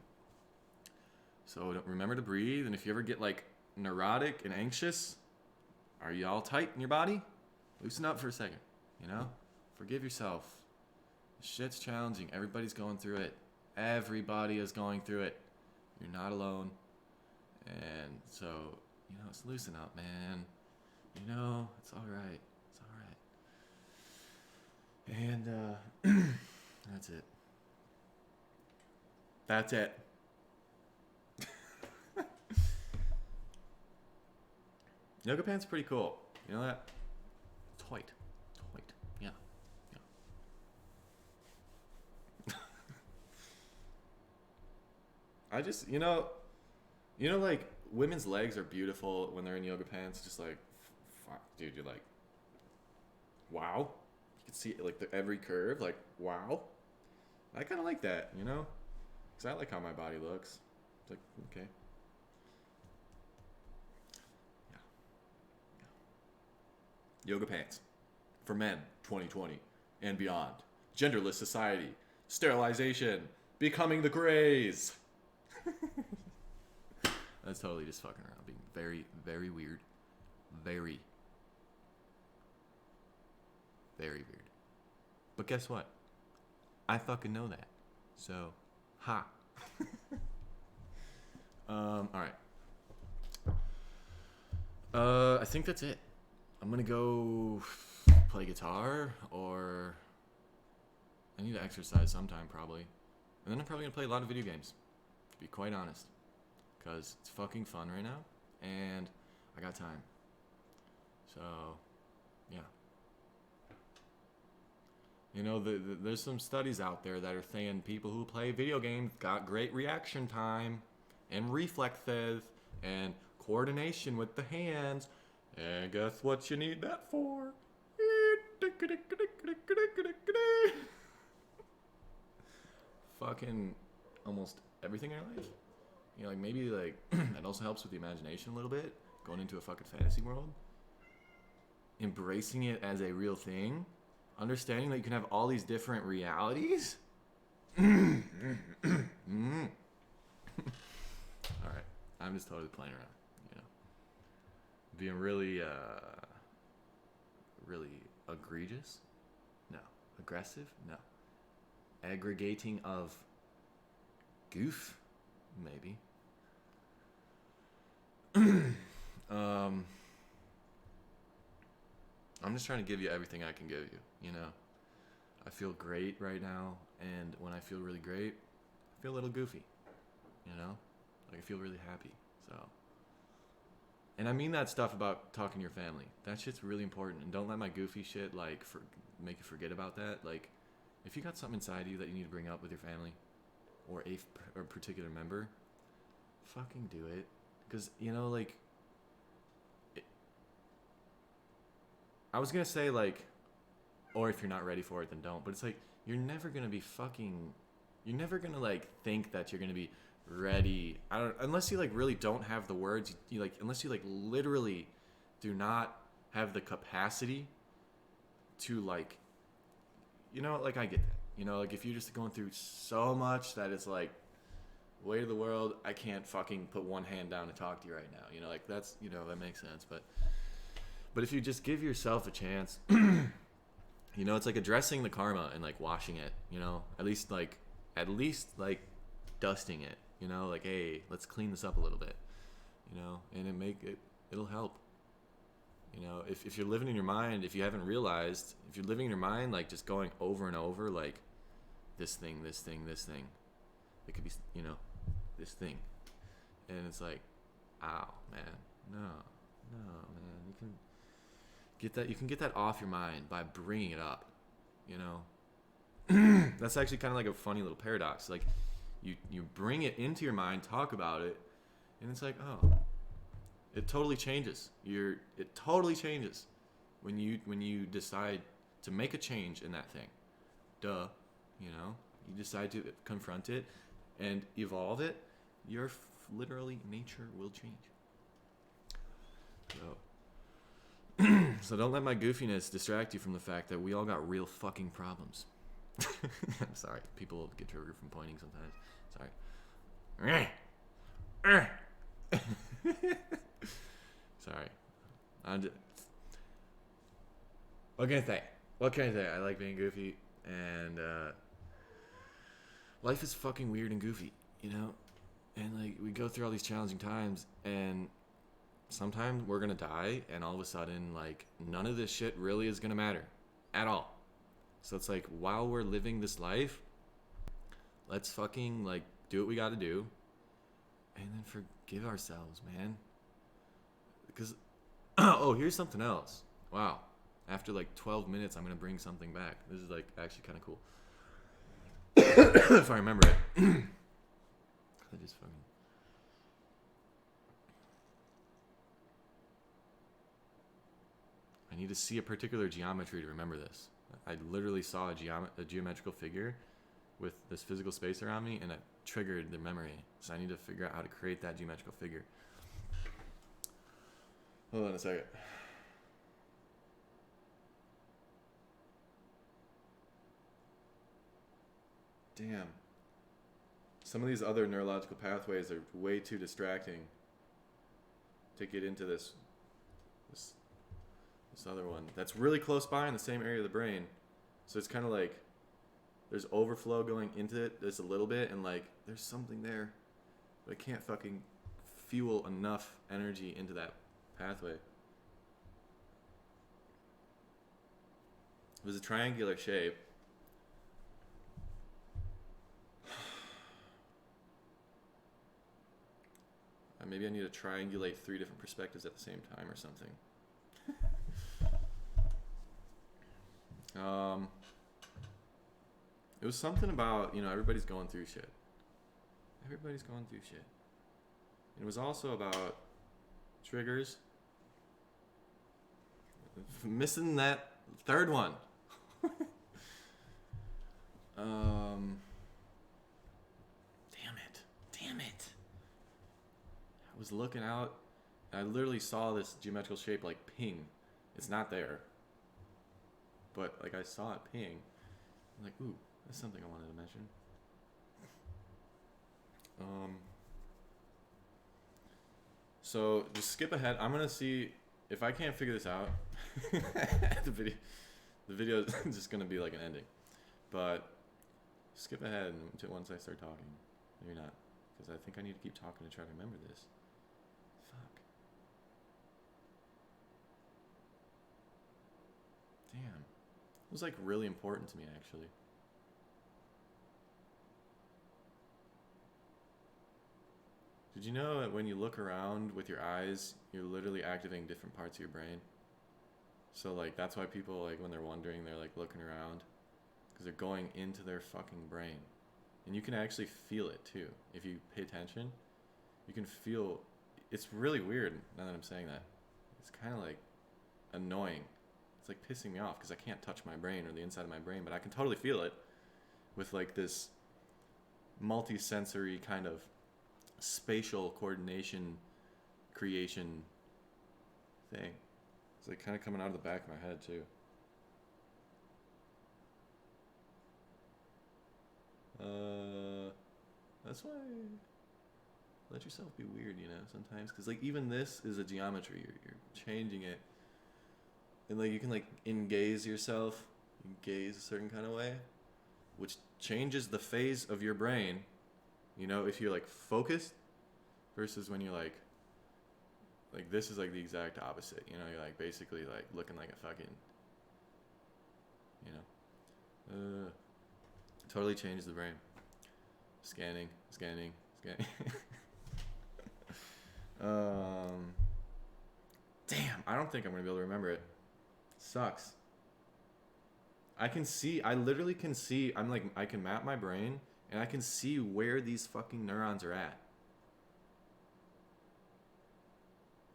So remember to breathe. And if you ever get like neurotic and anxious, are you all tight in your body? Loosen up for a second, you know? Forgive yourself. Shit's challenging. Everybody's going through it. Everybody is going through it. You're not alone. And so, you know, it's loosen up, man. You know, it's all right. It's all right. And that's it. That's it. Yoga pants are pretty cool. You know that? It's white. It's white. Yeah. I just, you know, like, women's legs are beautiful when they're in yoga pants. Just like, fuck, dude, you're like, wow. You can see like every curve, like, wow. I kind of like that, you know? Because I like how my body looks. It's like, okay. Yoga pants for men 2020 and beyond. Genderless society. Sterilization. Becoming the Greys. That's totally just fucking around. Being very, very weird. Very, very weird. But guess what? I fucking know that. So, ha. Alright. I think that's it. I'm gonna go play guitar, or I need to exercise sometime probably. And then I'm probably gonna play a lot of video games, to be quite honest. Because it's fucking fun right now, and I got time. So, yeah. You know, there's some studies out there that are saying people who play video games got great reaction time, and reflexes, and coordination with the hands. And guess what you need that for? Fucking almost everything in your life. You know, like maybe like that also helps with the imagination a little bit. Going into a fucking fantasy world. Embracing it as a real thing. Understanding that you can have all these different realities. Alright. I'm just totally playing around. Being really, really egregious? No. Aggressive? No. Aggregating of goof? Maybe. I'm just trying to give you everything I can give you, you know? I feel great right now, and when I feel really great, I feel a little goofy, you know? Like I feel really happy, so... And I mean that stuff about talking to your family. That shit's really important. And don't let my goofy shit, like, make you forget about that. Like, if you got something inside you that you need to bring up with your family or a particular member, fucking do it. Because, you know, like, I was going to say, like, or if you're not ready for it, then don't. But it's like, you're never gonna be fucking, you're never gonna like think that you're gonna be ready. I don't, unless you like really don't have the words. You like, unless you like literally do not have the capacity to like, you know, like I get that. You know, like if you're just going through so much that it's like, weight of the world, I can't fucking put one hand down to talk to you right now. You know, like that's, you know, that makes sense. But if you just give yourself a chance, you know, it's like addressing the karma and like washing it, you know, at least like dusting it, you know, like, hey, let's clean this up a little bit, you know, and it'll help. You know, if you're living in your mind, if you haven't realized, if you're living in your mind, like just going over and over, like this thing, it could be, you know, this thing. And it's like, ow, man, no, man, you can get that off your mind by bringing it up, you know. That's actually kind of like a funny little paradox. Like you bring it into your mind, talk about it, and it's like, oh, it totally changes. It totally changes when you decide to make a change in that thing. Duh, you know, you decide to confront it and evolve it. Literally nature will change. So don't let my goofiness distract you from the fact that we all got real fucking problems. I'm sorry, people get triggered from pointing sometimes. Sorry. Sorry. What can I say? I like being goofy, and life is fucking weird and goofy, you know? And like we go through all these challenging times, and sometimes we're gonna die, and all of a sudden, like, none of this shit really is gonna matter at all. So it's like, while we're living this life, let's fucking like do what we gotta do, and then forgive ourselves, man. Because oh, here's something else. Wow, after like 12 minutes, I'm gonna bring something back. This is like actually kind of cool. If I remember it. I just fucking. I need to see a particular geometry to remember this. I literally saw a geometrical figure with this physical space around me, and it triggered the memory. So I need to figure out how to create that geometrical figure. Hold on a second. Damn. Some of these other neurological pathways are way too distracting to get into this other one that's really close by in the same area of the brain. So it's kind of like there's overflow going into it just a little bit, and like there's something there, but I can't fucking fuel enough energy into that pathway. It was a triangular shape. Maybe I need to triangulate 3 different perspectives at the same time or something. It was something about, you know, everybody's going through shit. Everybody's going through shit. It was also about triggers. Missing that third one. Damn it. I was looking out. I literally saw this geometrical shape like ping. It's not there. But like I saw it ping. I'm like, ooh, that's something I wanted to mention. So just skip ahead. I'm gonna see if I can't figure this out. the video is just gonna be like an ending. But skip ahead until once I start talking. Maybe not, because I think I need to keep talking to try to remember this. Fuck. Damn. It was like really important to me, actually. Did you know that when you look around with your eyes, you're literally activating different parts of your brain? So like that's why people, like, when they're wondering, they're like looking around, because they're going into their fucking brain. And you can actually feel it too. If you pay attention, you can feel. It's really weird now that I'm saying that. It's kind of like annoying. It's like pissing me off because I can't touch my brain or the inside of my brain, but I can totally feel it with like this multi-sensory kind of spatial coordination creation thing. It's like kind of coming out of the back of my head too. That's why let yourself be weird, you know, sometimes, because like even this is a geometry. You're changing it, and like you can like gaze yourself, you gaze a certain kind of way, which changes the phase of your brain. You know, if you're like focused versus when you're like this is like the exact opposite. You know, you're like basically like looking like a fucking, you know, totally changes the brain. Scanning. Damn, I don't think I'm gonna be able to remember it. Sucks. I literally can see, I can map my brain and I can see where these fucking neurons are at.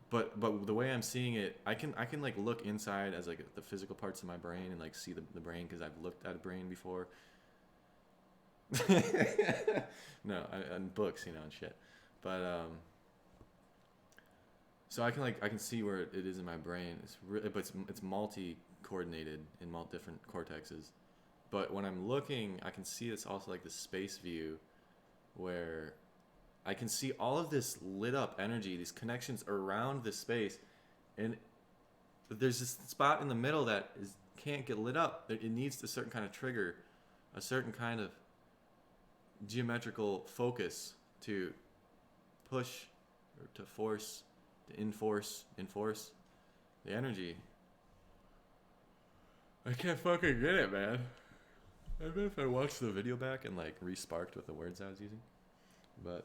But the way I'm seeing it, I can like look inside as like the physical parts of my brain and like see the brain because I've looked at a brain before. No, in books, you know, and shit. But so I can see where it is in my brain. But it's multi-coordinated in different cortexes. But when I'm looking, I can see it's also like the space view, where I can see all of this lit up energy, these connections around this space, and there's this spot in the middle that can't get lit up. It needs a certain kind of trigger, a certain kind of geometrical focus to push or to force, to enforce the energy. I can't fucking get it, man. I bet if I watched the video back and like re-sparked with the words I was using, but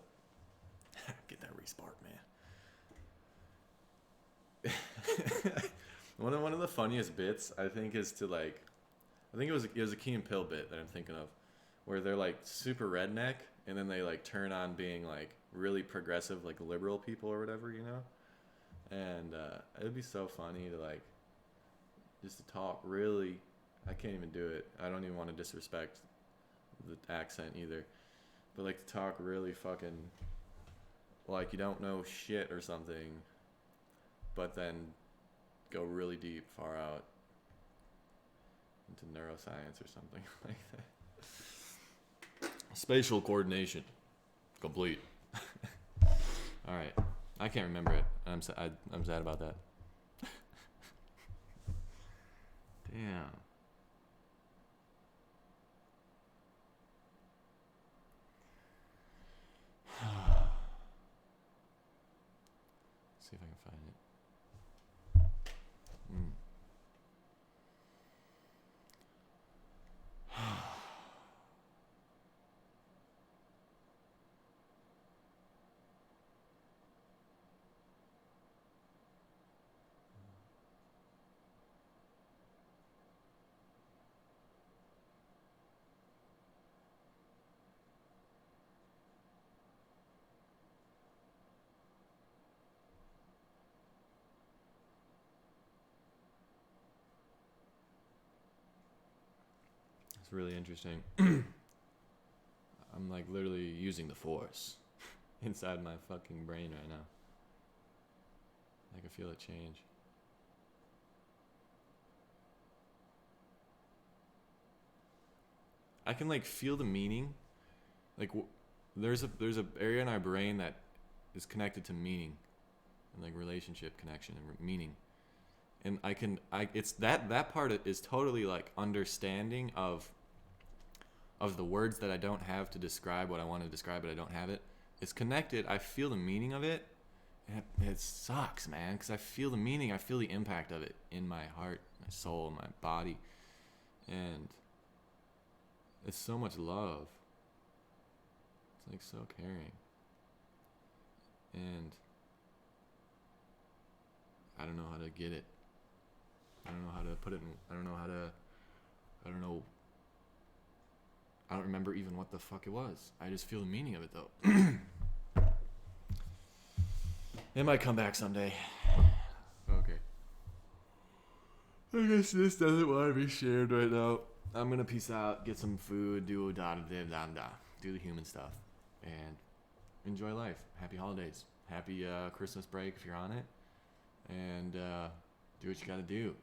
get that re-spark, man. one of the funniest bits I think is to like, I think it was a Key and Peele bit that I'm thinking of, where they're like super redneck and then they like turn on being like really progressive, like liberal people or whatever, you know. And it would be so funny to like just to talk really. I can't even do it. I don't even want to disrespect the accent either, but like to talk really fucking like you don't know shit or something, but then go really deep, far out into neuroscience or something like that. Spatial coordination complete. All right, I can't remember it. I'm sad about that. Damn. See if I can find it. It's really interesting. I'm like literally using the force inside my fucking brain right now. I can feel it change. I can like feel the meaning. Like there's a area in our brain that is connected to meaning and like relationship connection and meaning. And it's that part is totally like understanding of the words that I don't have to describe what I want to describe, but I don't have it. It's connected. I feel the meaning of it. And it sucks, man, because I feel the meaning. I feel the impact of it in my heart, my soul, my body. And it's so much love. It's like so caring. And I don't know how to get it. I don't know how to put it in, I don't remember even what the fuck it was. I just feel the meaning of it though. It might come back someday. Okay. I guess this doesn't want to be shared right now. I'm gonna peace out, get some food, do do the human stuff, and enjoy life. Happy holidays. Happy Christmas break if you're on it, and do what you gotta do.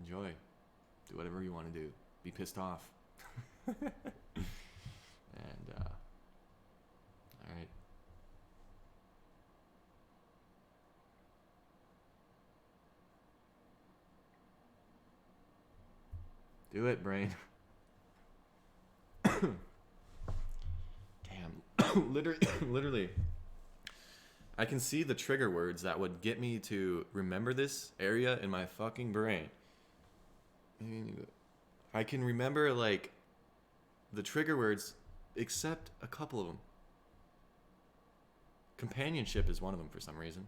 Enjoy. Do whatever you want to do. Be pissed off. And all right. Do it, brain. Damn. Literally. I can see the trigger words that would get me to remember this area in my fucking brain. I can remember, like, the trigger words, except a couple of them. Companionship is one of them for some reason.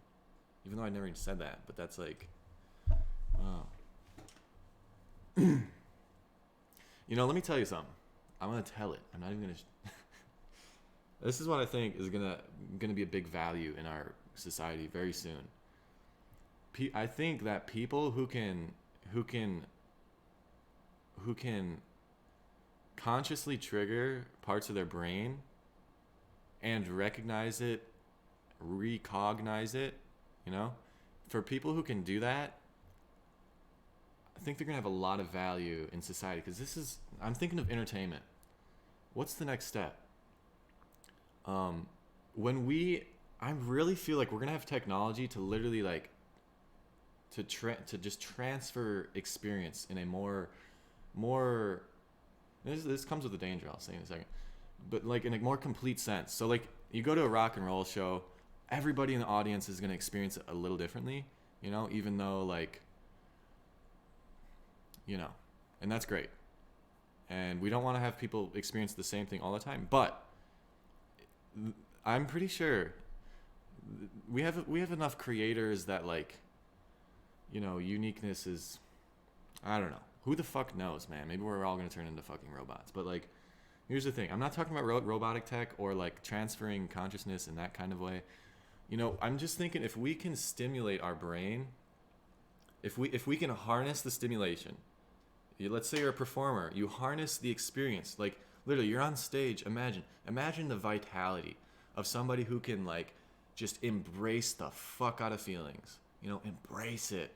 Even though I never even said that, but that's like, oh. You know, let me tell you something. I'm gonna tell it. I'm not even gonna. This is what I think is gonna be a big value in our society very soon. I think that people who can consciously trigger parts of their brain and recognize it, you know, for people who can do that, I think they're gonna have a lot of value in society, because I'm thinking of entertainment. What's the next step? I really feel like we're gonna have technology to literally, like, to just transfer experience in a more this comes with the danger, I'll say in a second, but like in a more complete sense. So like, you go to a rock and roll show, everybody in the audience is gonna experience it a little differently, you know, even though, like, you know, and that's great. And we don't want to have people experience the same thing all the time, but I'm pretty sure we have enough creators that, like, you know, uniqueness is, I don't know. Who the fuck knows, man? Maybe we're all going to turn into fucking robots. But, like, here's the thing. I'm not talking about robotic tech or, like, transferring consciousness in that kind of way. You know, I'm just thinking, if we can stimulate our brain, if we can harness the stimulation, let's say you're a performer, you harness the experience. Like, literally, you're on stage. Imagine the vitality of somebody who can, like, just embrace the fuck out of feelings. You know, embrace it.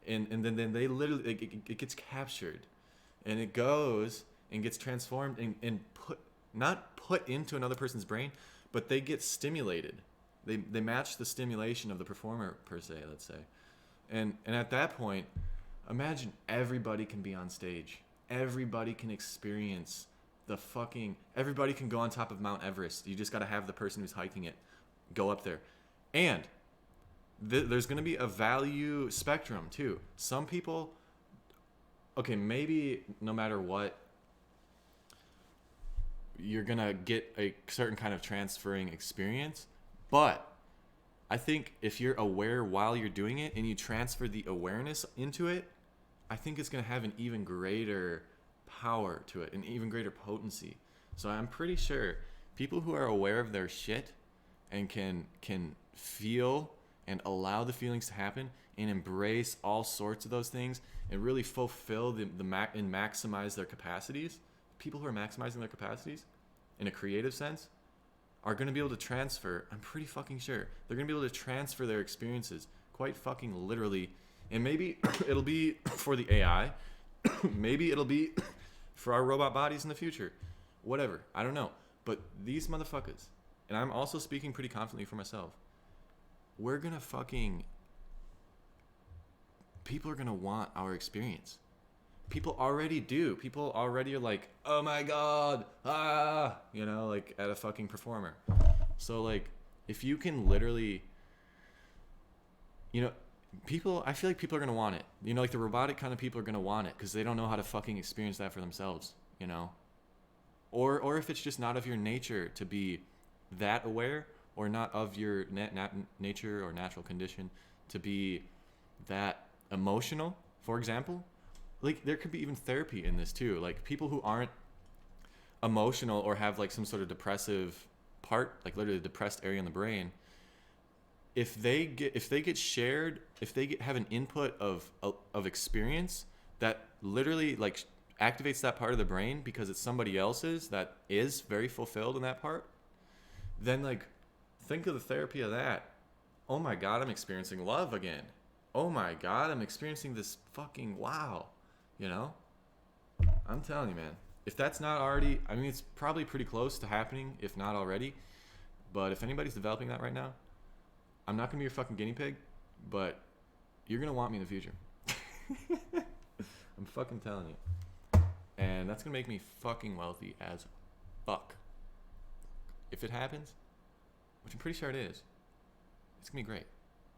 And then they literally, it gets captured, and it goes and gets transformed and not put into another person's brain, but they get stimulated. They match the stimulation of the performer, per se, let's say. And at that point, imagine everybody can be on stage. Everybody can experience everybody can go on top of Mount Everest. You just got to have the person who's hiking it go up there. And there's going to be a value spectrum too. Some people, okay, maybe no matter what, you're going to get a certain kind of transferring experience. But I think if you're aware while you're doing it and you transfer the awareness into it, I think it's going to have an even greater power to it, an even greater potency. So I'm pretty sure people who are aware of their shit and can feel and allow the feelings to happen and embrace all sorts of those things and really fulfill and maximize their capacities. People who are maximizing their capacities in a creative sense are going to be able to transfer. I'm pretty fucking sure they're going to be able to transfer their experiences quite fucking literally. And maybe it'll be for the AI. Maybe it'll be for our robot bodies in the future. Whatever. I don't know. But these motherfuckers, and I'm also speaking pretty confidently for myself, we're going to people are going to want our experience. People already do. People already are like, oh my God, you know, like at a fucking performer. So, like, if you can literally, you know, I feel like people are going to want it. You know, like the robotic kind of people are going to want it because they don't know how to fucking experience that for themselves, you know? Or if it's just not of your nature to be that aware, or not of your nature or natural condition to be that emotional, for example. Like, there could be even therapy in this too. Like, people who aren't emotional or have, like, some sort of depressive part, like literally the depressed area in the brain, if they get shared, if they have an input of experience that literally like activates that part of the brain because it's somebody else's that is very fulfilled in that part, then like think of the therapy of that. Oh my God, I'm experiencing love again. Oh my God, I'm experiencing this fucking wow. You know? I'm telling you, man. If that's not already, I mean, it's probably pretty close to happening, if not already. But if anybody's developing that right now, I'm not going to be your fucking guinea pig, but you're going to want me in the future. I'm fucking telling you. And that's going to make me fucking wealthy as fuck. If it happens, which I'm pretty sure it is, it's going to be great.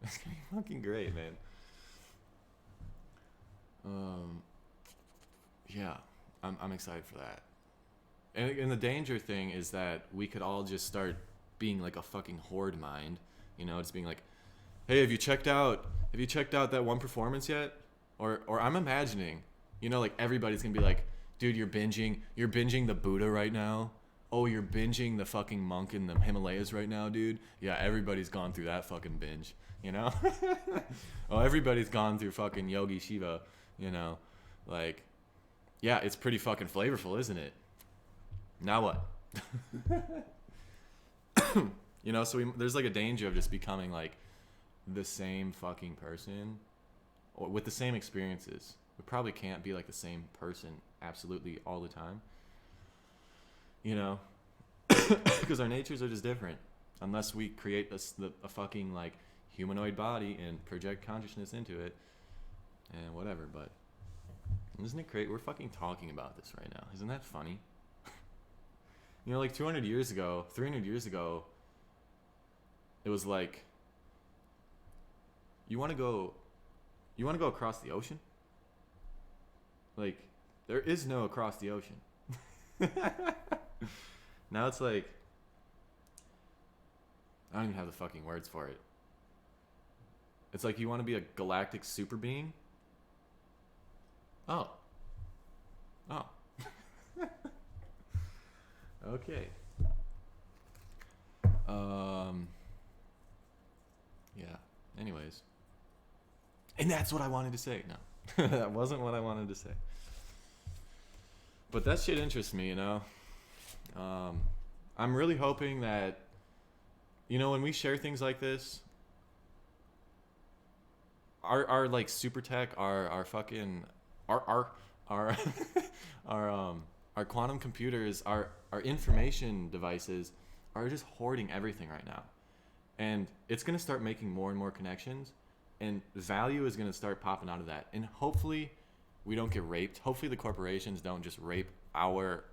It's going to be fucking great, man. Yeah, I'm excited for that. And the danger thing is that we could all just start being like a fucking horde mind, you know, just being like, hey, have you checked out that one performance yet? Or I'm imagining, you know, like everybody's gonna be like, dude, you're binging the Buddha right now. Oh, you're binging the fucking monk in the Himalayas right now, dude. Yeah, everybody's gone through that fucking binge, you know? Oh, everybody's gone through fucking Yogi Shiva, you know? Like, yeah, it's pretty fucking flavorful, isn't it? Now what? You know, so there's like a danger of just becoming like the same fucking person or with the same experiences. We probably can't be like the same person absolutely all the time, you know, because our natures are just different unless we create a fucking like humanoid body and project consciousness into it and whatever. But isn't it great? We're fucking talking about this right now. Isn't that funny? You know, like 300 years ago, it was like, you want to go across the ocean? Like, there is no across the ocean. Now it's like, I don't even have the fucking words for it. It's like, you want to be a galactic super being? Oh. Okay. Yeah. Anyways. And that's what I wanted to say. No. That wasn't what I wanted to say. But that shit interests me, you know? I'm really hoping that, you know, when we share things like this, our like super tech, our fucking, our our quantum computers, our information devices are just hoarding everything right now. And it's going to start making more and more connections, and value is going to start popping out of that. And hopefully we don't get raped. Hopefully the corporations don't just rape our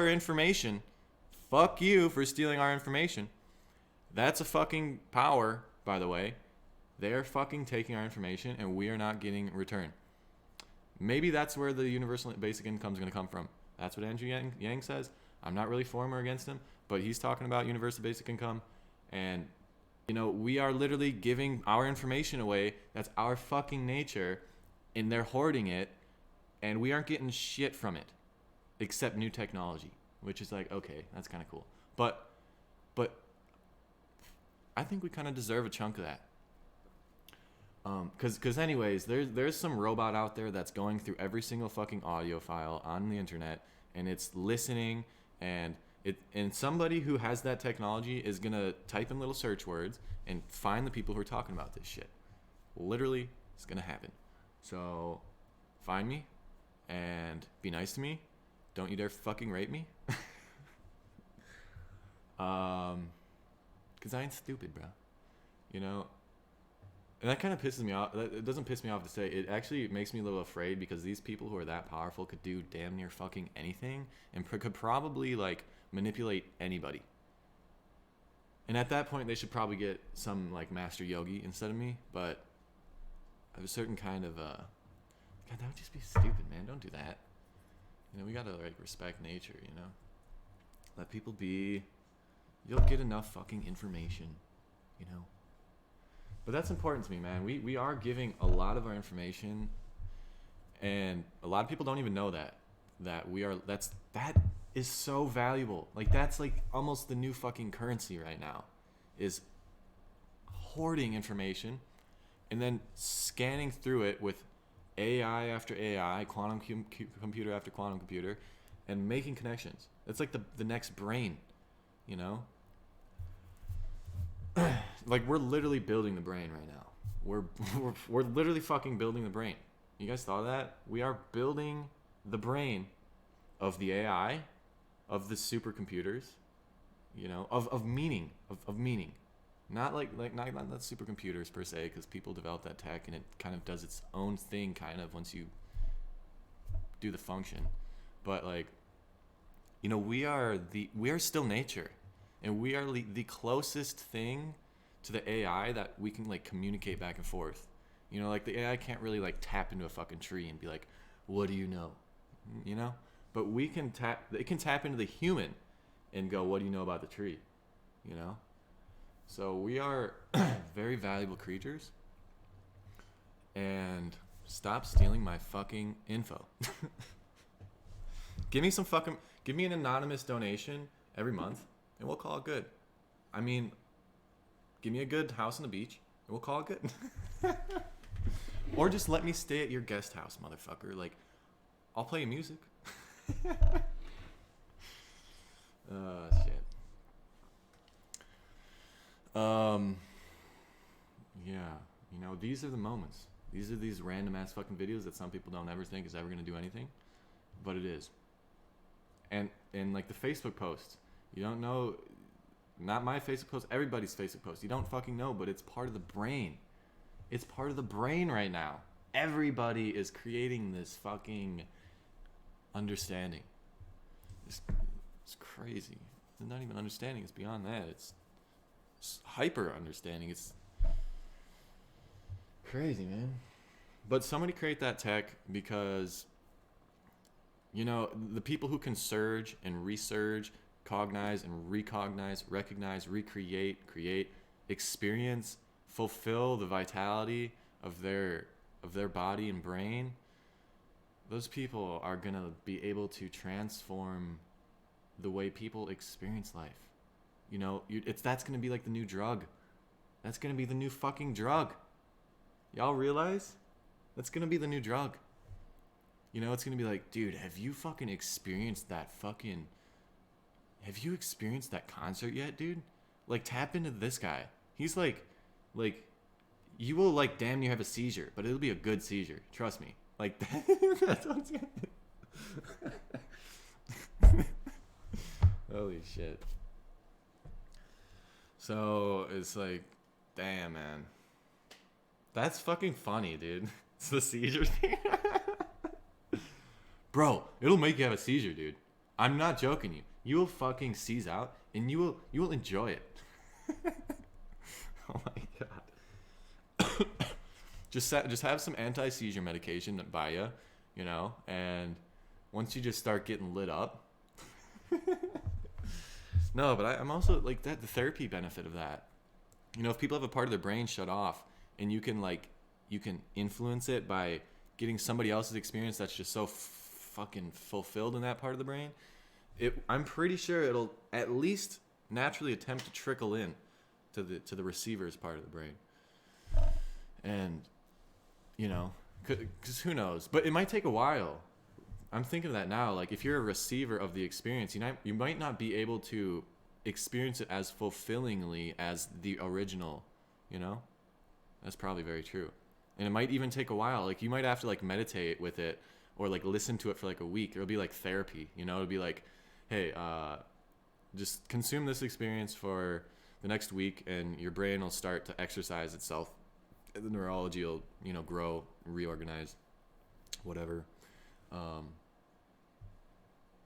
information. Fuck you for stealing our information. That's a fucking power, by the way. They're fucking taking our information and we are not getting return. Maybe that's where the universal basic income is going to come from. That's what Andrew Yang says. I'm not really for him or against him, but he's talking about universal basic income. And, you know, we are literally giving our information away. That's our fucking nature. And they're hoarding it. And we aren't getting shit from it. Except new technology. Which is like, okay, that's kind of cool. But I think we kind of deserve a chunk of that. Because anyways, there's some robot out there that's going through every single fucking audio file on the internet, and it's listening, and somebody who has that technology is gonna type in little search words and find the people who are talking about this shit. Literally, it's gonna happen. So find me and be nice to me. Don't you dare fucking rape me. Because I ain't stupid, bro. You know. And that kind of pisses me off. It doesn't piss me off to say. It actually makes me a little afraid because these people who are that powerful could do damn near fucking anything and could probably like manipulate anybody. And at that point, they should probably get some like master yogi instead of me. But I have a certain kind of God, that would just be stupid, man. Don't do that. You know, we gotta like respect nature. You know, let people be. You'll get enough fucking information. You know. But that's important to me, man. We are giving a lot of our information, and a lot of people don't even know that that is so valuable. Like that's like almost the new fucking currency right now, is hoarding information and then scanning through it with AI after AI, quantum computer after quantum computer, and making connections. It's like the next brain, you know? Like, we're literally building the brain right now. We're literally fucking building the brain. You guys thought of that? We are building the brain of the AI, of the supercomputers, you know, of meaning, of meaning. Not not supercomputers per se, because people develop that tech and it kind of does its own thing kind of once you do the function. But like, you know, we are still nature, and we are the closest thing to the AI that we can like communicate back and forth. You know, like the AI can't really like tap into a fucking tree and be like, "What do you know?" You know? But it can tap into the human and go, "What do you know about the tree?" You know? So we are very valuable creatures. And stop stealing my fucking info. Give me an anonymous donation every month and we'll call it good. I mean, give me a good house on the beach and we'll call it good. Or just let me stay at your guest house, motherfucker. Like, I'll play you music. Shit. Yeah, you know, these are the moments. These are these random ass fucking videos that some people don't ever think is ever gonna do anything, but it is. And like the Facebook posts, you don't know, not my Facebook post, everybody's Facebook post. You don't fucking know, but it's part of the brain. It's part of the brain right now. Everybody is creating this fucking understanding. It's crazy. It's not even understanding. It's beyond that. It's hyper understanding. It's crazy, man. But somebody create that tech because, you know, the people who can surge and resurge, cognize and recognize, recognize, recreate, create, experience, fulfill the vitality of their body and brain, those people are gonna be able to transform the way people experience life. You know, that's gonna be like the new drug. That's gonna be the new fucking drug. Y'all realize? That's gonna be the new drug. You know, it's gonna be like, dude, have you experienced that concert yet, dude? Like, tap into this guy. He's like, you will like damn near have a seizure, but it'll be a good seizure. Trust me. Like, that's what's gonna. Holy shit. So it's like, damn, man. That's fucking funny, dude. It's the seizure thing. Bro, it'll make you have a seizure, dude. I'm not joking you. You will fucking seize out and you will enjoy it. Oh my god. Just have some anti-seizure medication by you know, and once you just start getting lit up. No, but I'm also like that. The therapy benefit of that, you know, if people have a part of their brain shut off, and you can influence it by getting somebody else's experience that's just so fucking fulfilled in that part of the brain. I'm pretty sure it'll at least naturally attempt to trickle in to the receiver's part of the brain. And, you know, because who knows? But it might take a while. I'm thinking of that now. Like, if you're a receiver of the experience, you might not be able to experience it as fulfillingly as the original, you know? That's probably very true. And it might even take a while. Like, you might have to, like, meditate with it or, like, listen to it for, like, a week. It'll be like therapy, you know? It'll be like, hey, just consume this experience for the next week, and your brain will start to exercise itself. The neurology will, you know, grow, reorganize, whatever.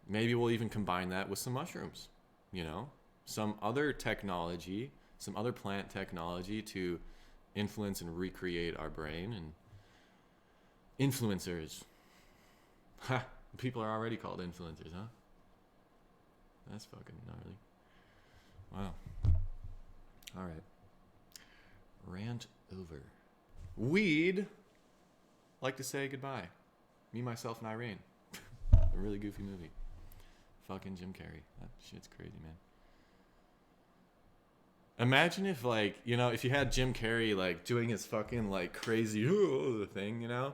Maybe we'll even combine that with some mushrooms, you know, some other technology, some other plant technology to influence and recreate our brain. And influencers. Ha! People are already called influencers, huh? That's fucking gnarly. Wow. All right. Rant over. We'd like to say goodbye. Me, Myself, and Irene. A really goofy movie. Fucking Jim Carrey. That shit's crazy, man. Imagine if, like, you know, if you had Jim Carrey, like, doing his fucking, like, crazy thing, you know?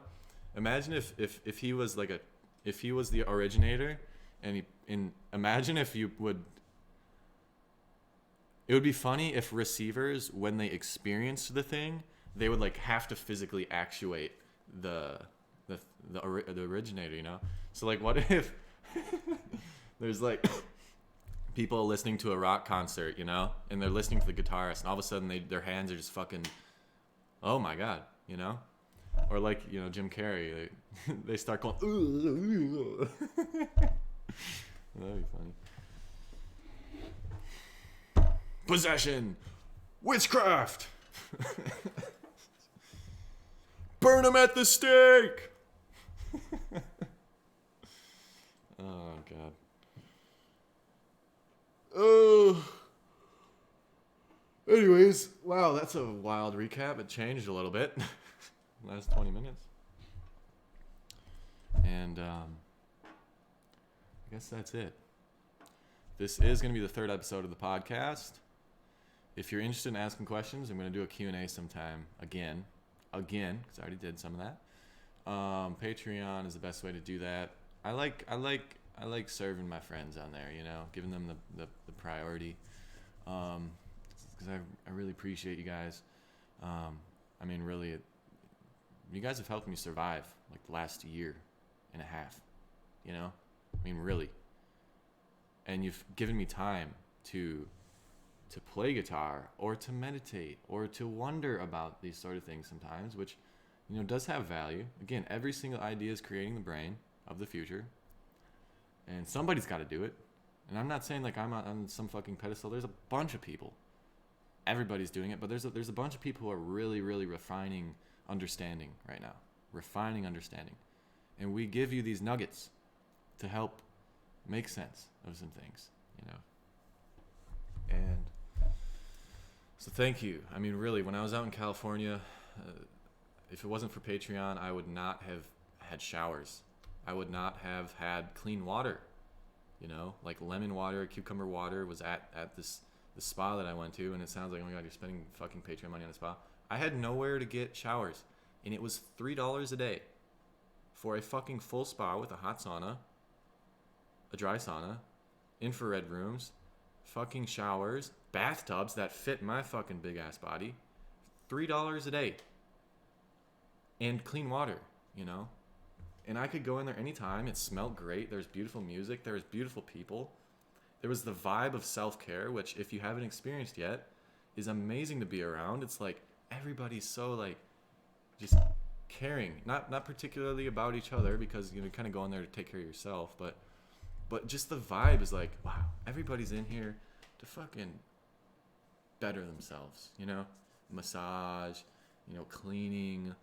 Imagine if he was, like, if he was the originator, imagine if you would, it would be funny if receivers, when they experienced the thing, they would, like, have to physically actuate the originator, you know? So, like, what if there's, like, people listening to a rock concert, you know, and they're listening to the guitarist, and all of a sudden their hands are just fucking, oh my god, you know, or like, you know, Jim Carrey, they start going, that'd be funny. Possession, witchcraft, burn them at the stake. Oh god. Oh. Anyways, wow, that's a wild recap. It changed a little bit last 20 minutes. And I guess that's it. This is going to be the third episode of the podcast. If you're interested in asking questions, I'm going to do a Q&A sometime again, because I already did some of that. Patreon is the best way to do that. I like serving my friends on there, you know, giving them the priority, because I really appreciate you guys. I mean, really, you guys have helped me survive, like, the last year and a half, you know? I mean, really. And you've given me time to play guitar, or to meditate, or to wonder about these sort of things sometimes, which, you know, does have value. Again, every single idea is creating the brain of the future. And somebody's got to do it. And I'm not saying, like, I'm on some fucking pedestal. There's a bunch of people. Everybody's doing it. But there's a bunch of people who are really, really refining understanding right now. Refining understanding. And we give you these nuggets to help make sense of some things, you know. And so thank you. I mean, really, when I was out in California, if it wasn't for Patreon, I would not have had showers. I would not have had clean water, you know, like lemon water, cucumber water was at the spa that I went to, and it sounds like, oh my god, you're spending fucking Patreon money on a spa. I had nowhere to get showers, and it was $3 a day for a fucking full spa with a hot sauna, a dry sauna, infrared rooms, fucking showers, bathtubs that fit my fucking big ass body. $3 a day. And clean water, you know? And I could go in there anytime. It smelled great. There's beautiful music. There's beautiful people. There was the vibe of self-care, which, if you haven't experienced yet, is amazing to be around. It's like everybody's so, like, just caring. Not particularly about each other, because, you know, you kind of go in there to take care of yourself, but just the vibe is like, wow, everybody's in here to fucking better themselves, you know? Massage, you know, cleaning.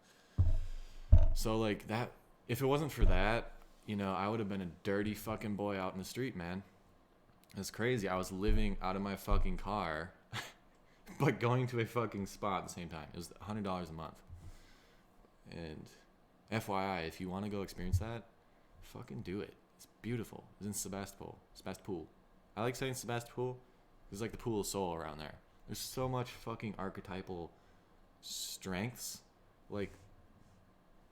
So, like, that, if it wasn't for that, you know, I would have been a dirty fucking boy out in the street, man. It's crazy. I was living out of my fucking car, but going to a fucking spa at the same time. It was $100 a month. And FYI, if you want to go experience that, fucking do it. It's beautiful. It's in Sebastopol. I like saying Sebastopol. It's like the pool of soul around there. There's so much fucking archetypal strengths, like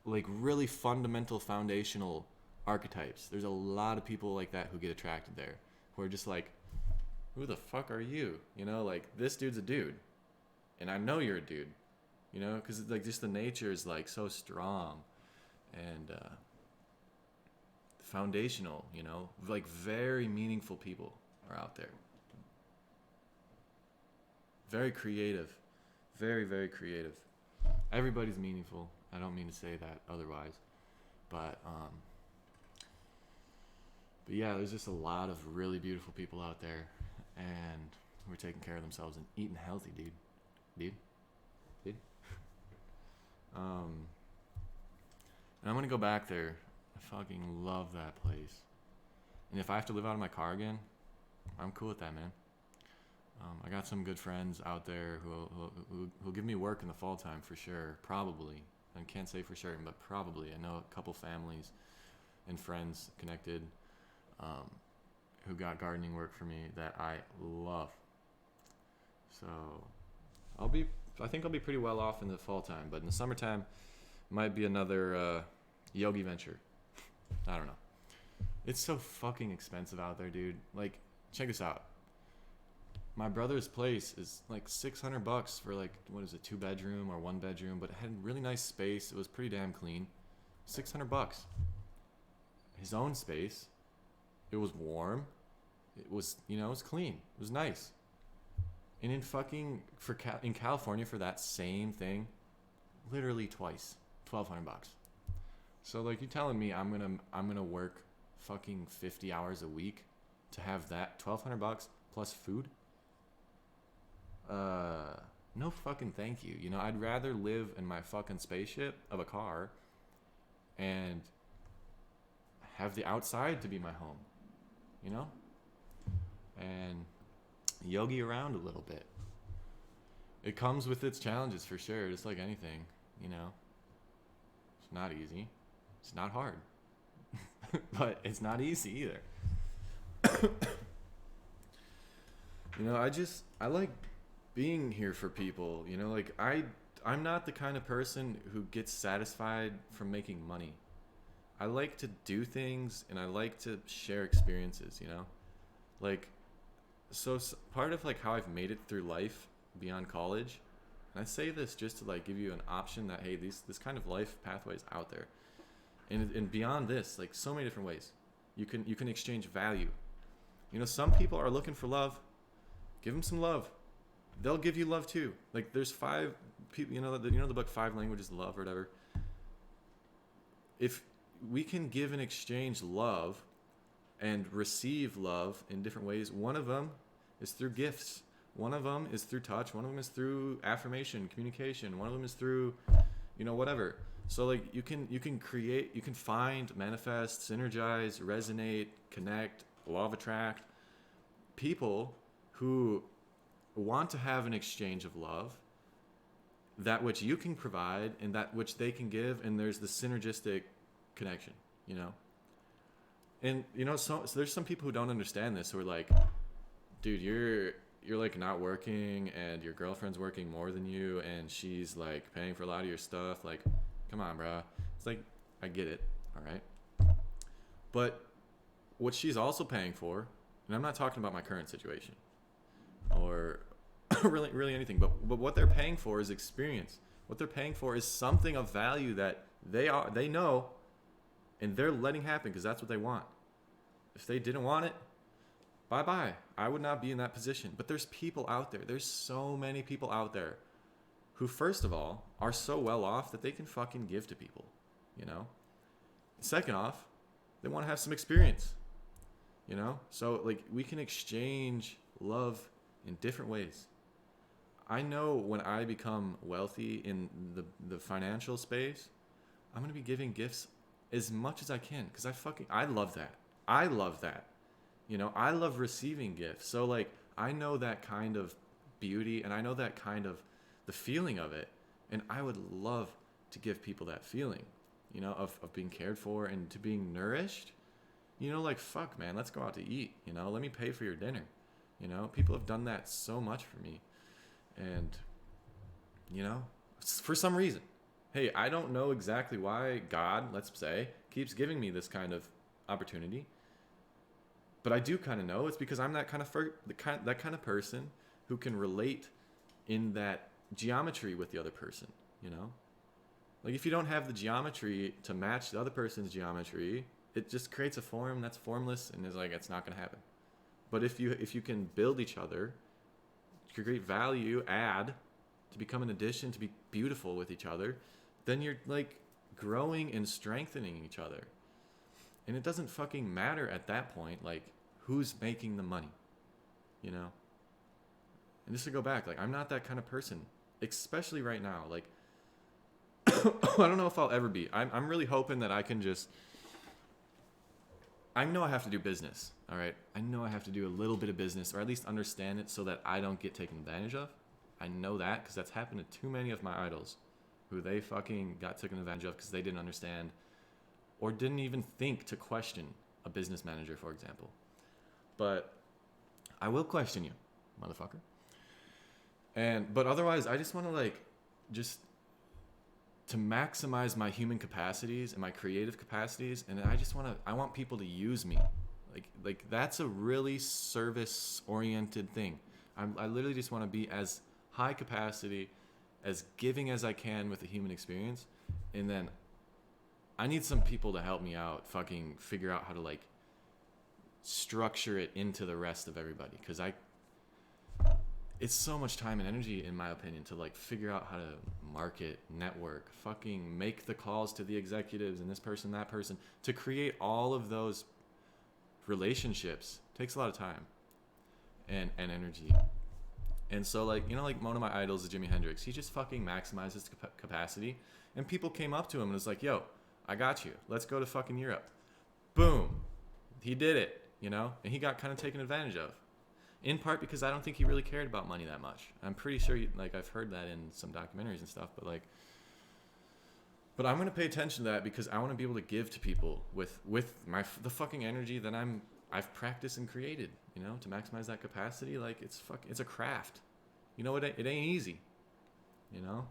really fundamental, foundational archetypes. There's a lot of people like that who get attracted there, who are just like, who the fuck are you? You know, like, this dude's a dude, and I know you're a dude, you know, because, like, just the nature is, like, so strong and foundational, you know, like, very meaningful people are out there. Very creative. Very, very creative. Everybody's meaningful. I don't mean to say that otherwise. But yeah, there's just a lot of really beautiful people out there, and who are taking care of themselves and eating healthy, dude. And I'm gonna go back there. I fucking love that place. And if I have to live out of my car again, I'm cool with that, man. I got some good friends out there who'll give me work in the fall time for sure, probably. I can't say for certain, but probably. I know a couple families and friends connected who got gardening work for me that I love. So I think I'll be pretty well off in the fall time, but in the summertime might be another yogi venture. I don't know. It's so fucking expensive out there, dude. Like, check this out. My brother's place is like $600 for like, what is it, 2-bedroom or 1-bedroom, but it had really nice space. It was pretty damn clean. $600. His own space. It was warm. It was, it was clean. It was nice. And in California for that same thing, literally twice, $1,200. So like, you telling me I'm gonna work fucking 50 hours a week to have that $1,200 plus food? No fucking thank you. I'd rather live in my fucking spaceship of a car and have the outside to be my home, and yogi around a little bit. It comes with its challenges for sure, just like anything, It's not easy. It's not hard. But it's not easy either. I like being here for people, like I'm not the kind of person who gets satisfied from making money. I like to do things and I like to share experiences, like, so part of like how I've made it through life beyond college, and I say this just to like give you an option that, hey, this kind of life pathway is out there, and beyond this, like so many different ways you can exchange value. Some people are looking for love. Give them some love. They'll give you love too. Like, there's 5 people, the book 5 Languages of Love or whatever. If we can give and exchange love and receive love in different ways, one of them is through gifts. One of them is through touch. One of them is through affirmation, communication. One of them is through, whatever. So like, you can create, you can find, manifest, synergize, resonate, connect, law of attract people who want to have an exchange of love, that which you can provide and that which they can give, and there's the synergistic connection, And so there's some people who don't understand this, who are like, dude, you're like not working and your girlfriend's working more than you and she's like paying for a lot of your stuff. Like, come on, bro. It's like, I get it, all right? But what she's also paying for, and I'm not talking about my current situation or really anything, but what they're paying for is experience. What they're paying for is something of value that they know, and they're letting happen because that's what they want. If they didn't want it, bye-bye. I would not be in that position. But there's people out there. There's so many people out there who, first of all, are so well off that they can fucking give to people, Second off, they want to have some experience, So, like, we can exchange love in different ways. I know when I become wealthy in the financial space, I'm going to be giving gifts as much as I can because I love that. I love that. I love receiving gifts. So like, I know that kind of beauty and I know that kind of the feeling of it. And I would love to give people that feeling, of being cared for and to being nourished. Like, fuck, man, let's go out to eat. Let me pay for your dinner. People have done that so much for me. And, for some reason, hey, I don't know exactly why God, let's say, keeps giving me this kind of opportunity. But I do kind of know it's because I'm that kind of person who can relate in that geometry with the other person, Like, if you don't have the geometry to match the other person's geometry, it just creates a form that's formless and is like, it's not going to happen. But if you can build each other, create value, add, to become an addition, to be beautiful with each other, then you're like growing and strengthening each other. And it doesn't fucking matter at that point, like, who's making the money, And just to go back, like, I'm not that kind of person, especially right now. Like, I don't know if I'll ever be. I'm really hoping that I can just, I know I have to do business, all right? I know I have to do a little bit of business, or at least understand it so that I don't get taken advantage of. I know that because that's happened to too many of my idols who they fucking got taken advantage of because they didn't understand or didn't even think to question a business manager, for example. But I will question you, motherfucker. But otherwise, I just want to like just to maximize my human capacities and my creative capacities, and I want people to use me. Like that's a really service oriented thing. I literally just want to be as high capacity, as giving as I can with the human experience, and then I need some people to help me out, fucking figure out how to like structure it into the rest of everybody, because it's so much time and energy, in my opinion, to like figure out how to market, network, fucking make the calls to the executives and this person, that person, to create all of those relationships. Takes a lot of time and energy. And so like, you know, like one of my idols is Jimi Hendrix. He just fucking maximizes capacity, and people came up to him and was like, yo, I got you, let's go to fucking Europe. Boom, he did it, you know. And he got kind of taken advantage of, in part because I don't think he really cared about money that much. I'm pretty sure like I've heard that in some documentaries and stuff, but I'm going to pay attention to that, because I want to be able to give to people with the fucking energy that I've practiced and created, you know, to maximize that capacity. Like it's a craft, you know. It ain't easy, you know.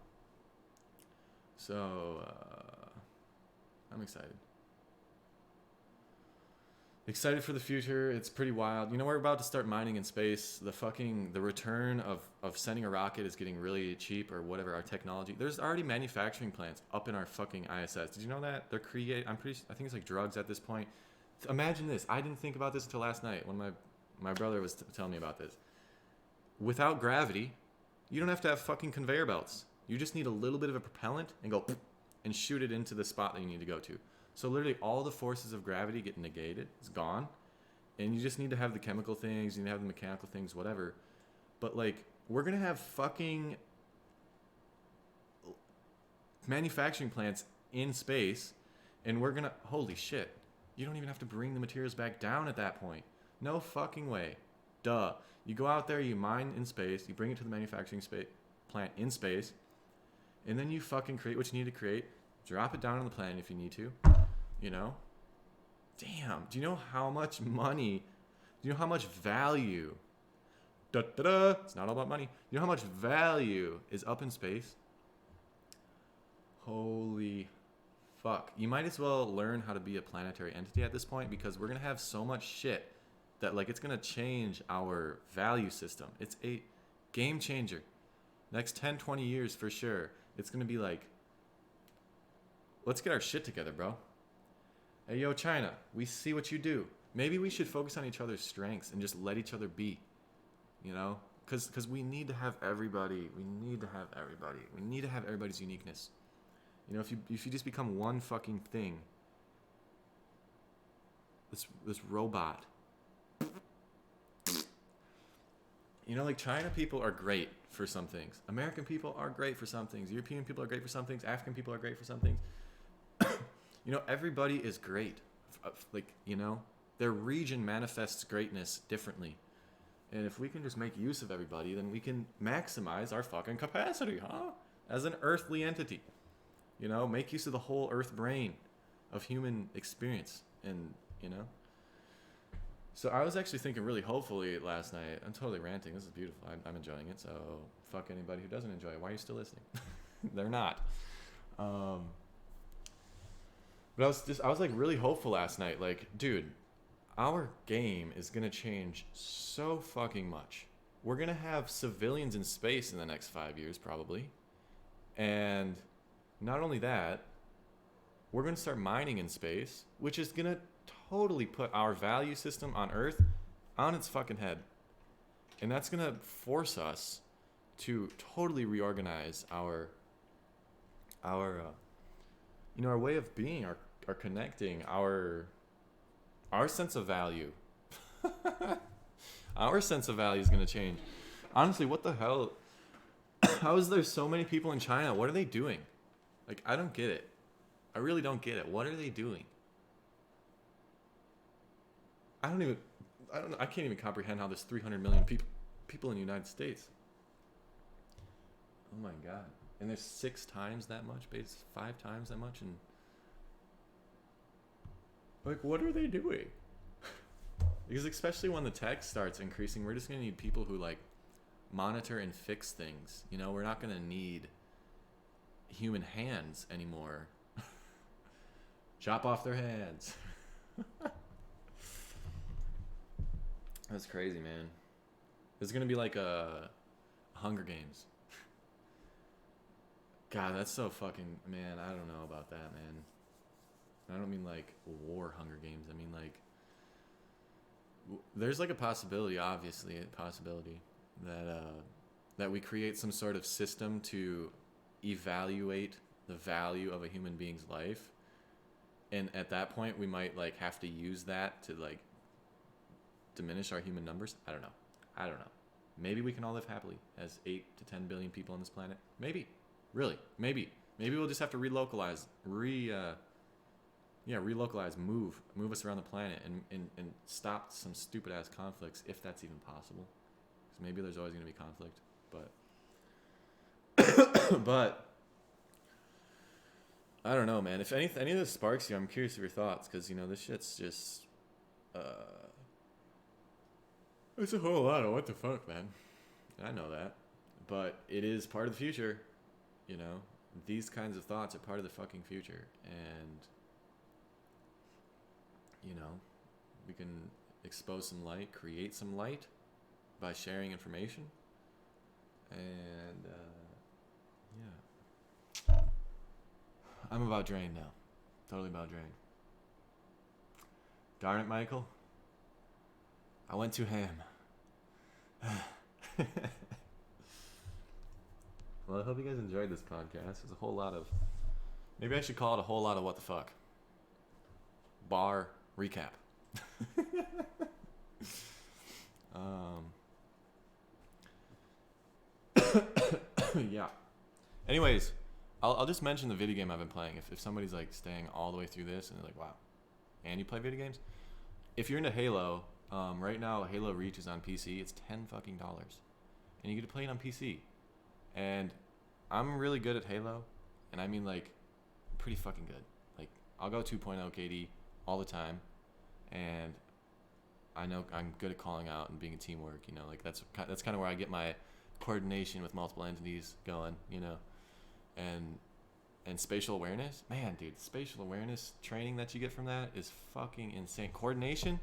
So I'm excited for the future. It's pretty wild. You know, we're about to start mining in space. The return of sending a rocket is getting really cheap, or whatever, our technology. There's already manufacturing plants up in our fucking ISS. Did you know that? I think it's like drugs at this point. Imagine this. I didn't think about this until last night when my brother was telling me about this. Without gravity, you don't have to have fucking conveyor belts. You just need a little bit of a propellant and go and shoot it into the spot that you need to go to. So literally all the forces of gravity get negated. It's gone. And you just need to have the chemical things, you need to have the mechanical things, whatever. But like, we're going to have fucking manufacturing plants in space, and we're going to, holy shit, you don't even have to bring the materials back down at that point. No fucking way. Duh. You go out there, you mine in space, you bring it to the manufacturing plant in space, and then you fucking create what you need to create, drop it down on the planet if you need to, you know? Damn, do you know how much money, do you know how much value, it's not all about money, you know how much value is up in space? Holy fuck. You might as well learn how to be a planetary entity at this point, because we're going to have so much shit that like it's going to change our value system. It's a game changer. Next 10, 20 years for sure. It's going to be like, let's get our shit together, bro. Hey, yo, China, we see what you do. Maybe we should focus on each other's strengths and just let each other be, you know? Because we need to have everybody. We need to have everybody's uniqueness. You know, if you just become one fucking thing, this robot. You know, like China people are great for some things. American people are great for some things. European people are great for some things. African people are great for some things. You know, everybody is great. Like, you know, their region manifests greatness differently. And if we can just make use of everybody, then we can maximize our fucking capacity, huh? As an earthly entity. You know, make use of the whole earth brain of human experience. And, you know. So I was actually thinking really hopefully last night. I'm totally ranting. This is beautiful. I'm enjoying it. So fuck anybody who doesn't enjoy it. Why are you still listening? They're not. But I was like really hopeful last night. Like, dude, our game is going to change so fucking much. We're going to have civilians in space in the next 5 years, probably. And not only that, we're going to start mining in space, which is going to totally put our value system on Earth on its fucking head. And that's going to force us to totally reorganize our you know, our way of being, our connecting, our sense of value. Our sense of value is going to change. Honestly, what the hell? How is there so many people in China? What are they doing? Like, I don't get it. I really don't get it. What are they doing? I can't even comprehend how there's 300 million people in the United States. Oh my God. And there's 6 times that much, 5 times that much. And like, what are they doing? Because especially when the tech starts increasing, we're just going to need people who like monitor and fix things. You know, we're not going to need human hands anymore. Chop off their hands. That's crazy, man. It's going to be like a Hunger Games. God, that's so fucking, man, I don't know about that, man. I don't mean like war Hunger Games. I mean like, there's like a possibility, obviously, a possibility that we create some sort of system to evaluate the value of a human being's life. And at that point, we might like have to use that to like diminish our human numbers. I don't know. Maybe we can all live happily as 8 to 10 billion people on this planet. Maybe. Really. Maybe we'll just have to relocalize, move us around the planet and stop some stupid ass conflicts, if that's even possible. Because maybe there's always going to be conflict, but I don't know, man. If any of this sparks you, I'm curious of your thoughts, because you know this shit's just it's a whole lot of what the fuck, man. I know that, but it is part of the future. You know, these kinds of thoughts are part of the fucking future, and you know, we can expose some light, create some light by sharing information, and yeah, I'm about drained now, totally about drained. Darn it, Michael, I went too ham. Well, I hope you guys enjoyed this podcast. There's a whole lot of, maybe I should call it a whole lot of what the fuck. Bar recap. Yeah. Anyways, I'll just mention the video game I've been playing. If somebody's like staying all the way through this and they're like, wow, and you play video games? If you're into Halo, right now Halo Reach is on PC. It's $10 fucking, and you get to play it on PC. And I'm really good at Halo, and I mean like pretty fucking good. Like I'll go 2.0 KD all the time, and I know I'm good at calling out and being a teamwork. You know, like that's kind of where I get my coordination with multiple entities going. You know, and spatial awareness, man, dude, spatial awareness training that you get from that is fucking insane. Coordination.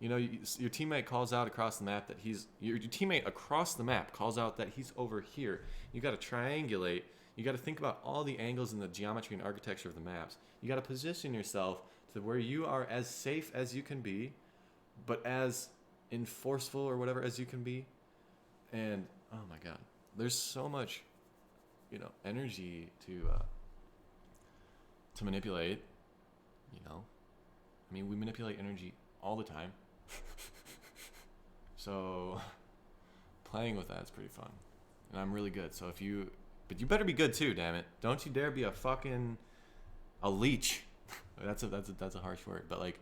You know, your teammate calls out across the map that your teammate across the map calls out that he's over here. You got to triangulate. You got to think about all the angles and the geometry and architecture of the maps. You got to position yourself to where you are as safe as you can be, but as enforceful or whatever as you can be. And oh my God, there's so much, you know, energy to manipulate. You know, I mean, we manipulate energy all the time. So playing with that's pretty fun, and I'm really good. So but you better be good too, damn it! Don't you dare be a leech. That's a harsh word, but like,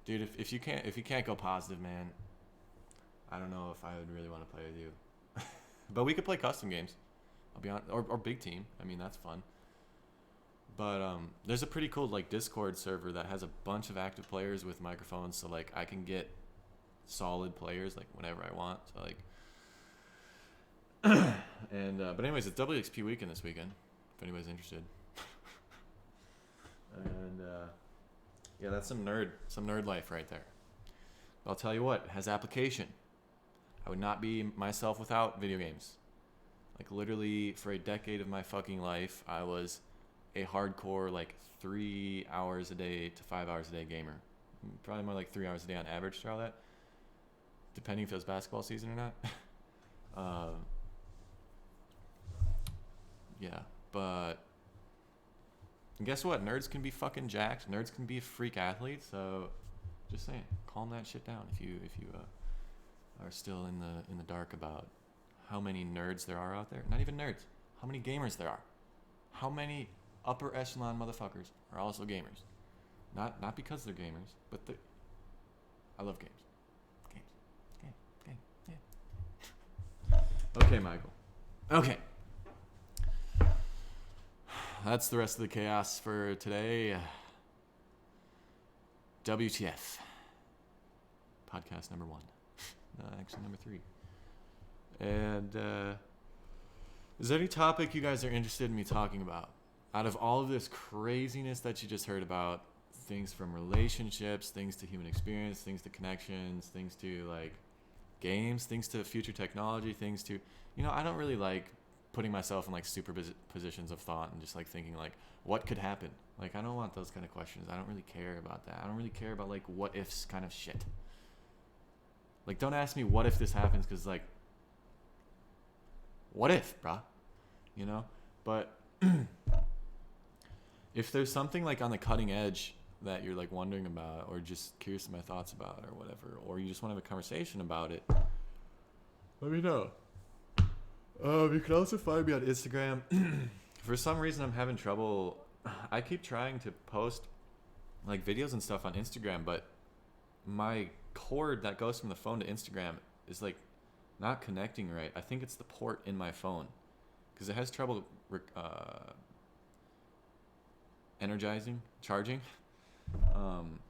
dude, if you can't go positive, man, I don't know if I would really want to play with you. But we could play custom games. I'll be honest, or big team. I mean, that's fun. But there's a pretty cool like Discord server that has a bunch of active players with microphones, so like I can get solid players like whenever I want. So like, and but anyways, it's WXP weekend this weekend. If anybody's interested. And yeah, that's some nerd life right there. But I'll tell you what, it has application. I would not be myself without video games. Like literally for a decade of my fucking life, I was a hardcore like 3 hours a day to 5 hours a day gamer. Probably more like 3 hours a day on average through all that, depending if it was basketball season or not. Yeah, but guess what? Nerds can be fucking jacked. Nerds can be a freak athlete. So just saying, calm that shit down if you are still in the dark about how many nerds there are out there. Not even nerds. How many gamers there are. How many upper echelon motherfuckers are also gamers. Not because they're gamers, but I love games. Game. Okay, Michael. Okay. That's the rest of the chaos for today. WTF. Podcast number 1. Actually, number 3. And is there any topic you guys are interested in me talking about? Out of all of this craziness that you just heard about, things from relationships, things to human experience, things to connections, things to like games, things to future technology, things to, I don't really like putting myself in like super positions of thought and just like thinking like what could happen. Like I don't want those kind of questions. I don't really care about that. I don't really care about like what ifs kind of shit. Like don't ask me what if this happens, because like what if, bruh? But if there's something like on the cutting edge that you're like wondering about, or just curious of my thoughts about, or whatever, or you just want to have a conversation about it, let me know. You can also find me on Instagram. For some reason, I'm having trouble. I keep trying to post like videos and stuff on Instagram, but my cord that goes from the phone to Instagram is like not connecting right. I think it's the port in my phone, because it has trouble charging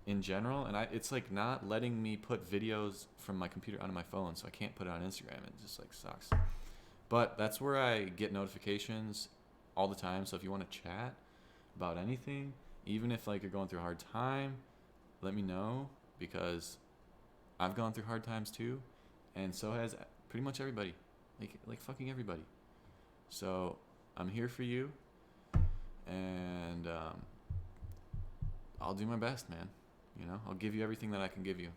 in general, and it's like not letting me put videos from my computer onto my phone, so I can't put it on Instagram. It just like sucks. But that's where I get notifications all the time. So if you want to chat about anything, even if like you're going through a hard time, let me know, because I've gone through hard times too, and so has pretty much everybody, like fucking everybody. So I'm here for you, and I'll do my best, man. I'll give you everything that I can give you.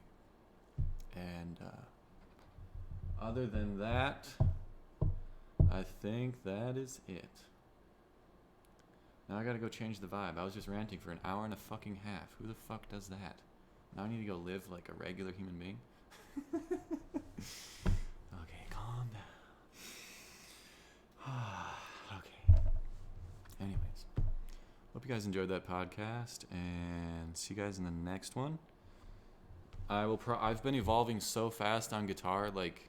And other than that, I think that is it. Now I gotta go change the vibe. I was just ranting for an hour and a fucking half. Who the fuck does that? Now I need to go live like a regular human being. Okay, calm down. Okay. Anyways, hope you guys enjoyed that podcast, and see you guys in the next one. I've been evolving so fast on guitar, like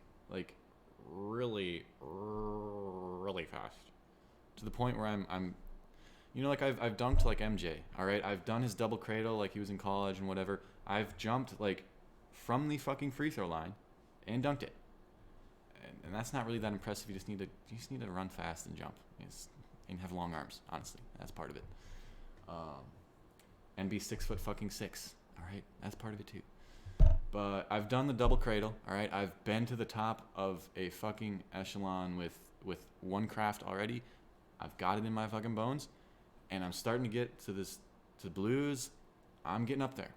really, really fast, to the point where I'm like I've dunked like MJ. All right, I've done his double cradle like he was in college and whatever. I've jumped like from the fucking free throw line and dunked it, and that's not really that impressive. You just need to run fast and jump, and have long arms. Honestly, that's part of it. And be 6'6". All right, that's part of it too. But I've done the double cradle. All right, I've been to the top of a fucking echelon with one craft already. I've got it in my fucking bones, and I'm starting to get to blues. I'm getting up there.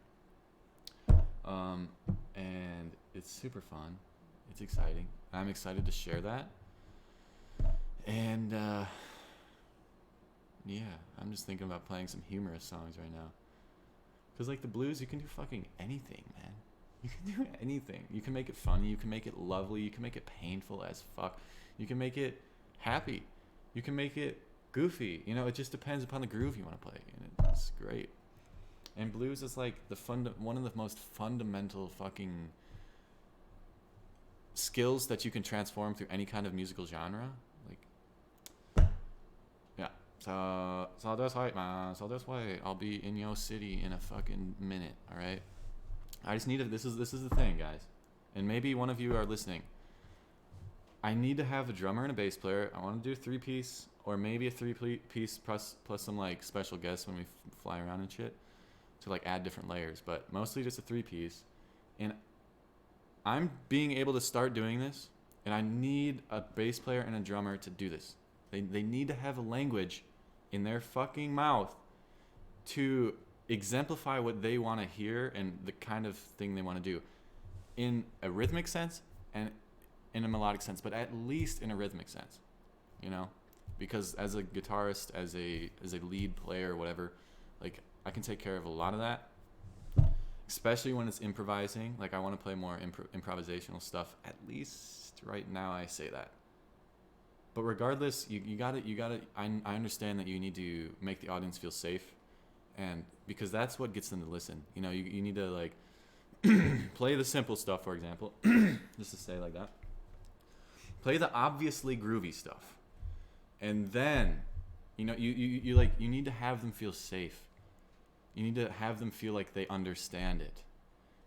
And it's super fun. It's exciting. I'm excited to share that. And yeah, I'm just thinking about playing some humorous songs right now. Because like the blues, you can do fucking anything, man. You can do anything. You can make it funny. You can make it lovely. You can make it painful as fuck. You can make it happy. You can make it goofy. It just depends upon the groove you want to play, and it's great. And blues is like one of the most fundamental fucking skills that you can transform through any kind of musical genre. Like, yeah. So that's right, man. So that's why I'll be in your city in a fucking minute. All right. I just need to. This is the thing, guys. And maybe one of you are listening. I need to have a drummer and a bass player. I want to do a 3-piece, or maybe a 3-piece plus some like special guests when we fly around and shit, to like add different layers. But mostly just a 3-piece. And I'm being able to start doing this, and I need a bass player and a drummer to do this. They need to have a language in their fucking mouth to exemplify what they want to hear and the kind of thing they want to do, in a rhythmic sense and in a melodic sense, but at least in a rhythmic sense, because as a guitarist, as a lead player or whatever, like I can take care of a lot of that, especially when it's improvising. Like I want to play more improvisational stuff, at least right now I say that. But regardless, you gotta I understand that you need to make the audience feel safe, and because that's what gets them to listen. You need to like play the simple stuff, for example, just to say like that. Play the obviously groovy stuff, and then you need to have them feel safe. You need to have them feel like they understand it,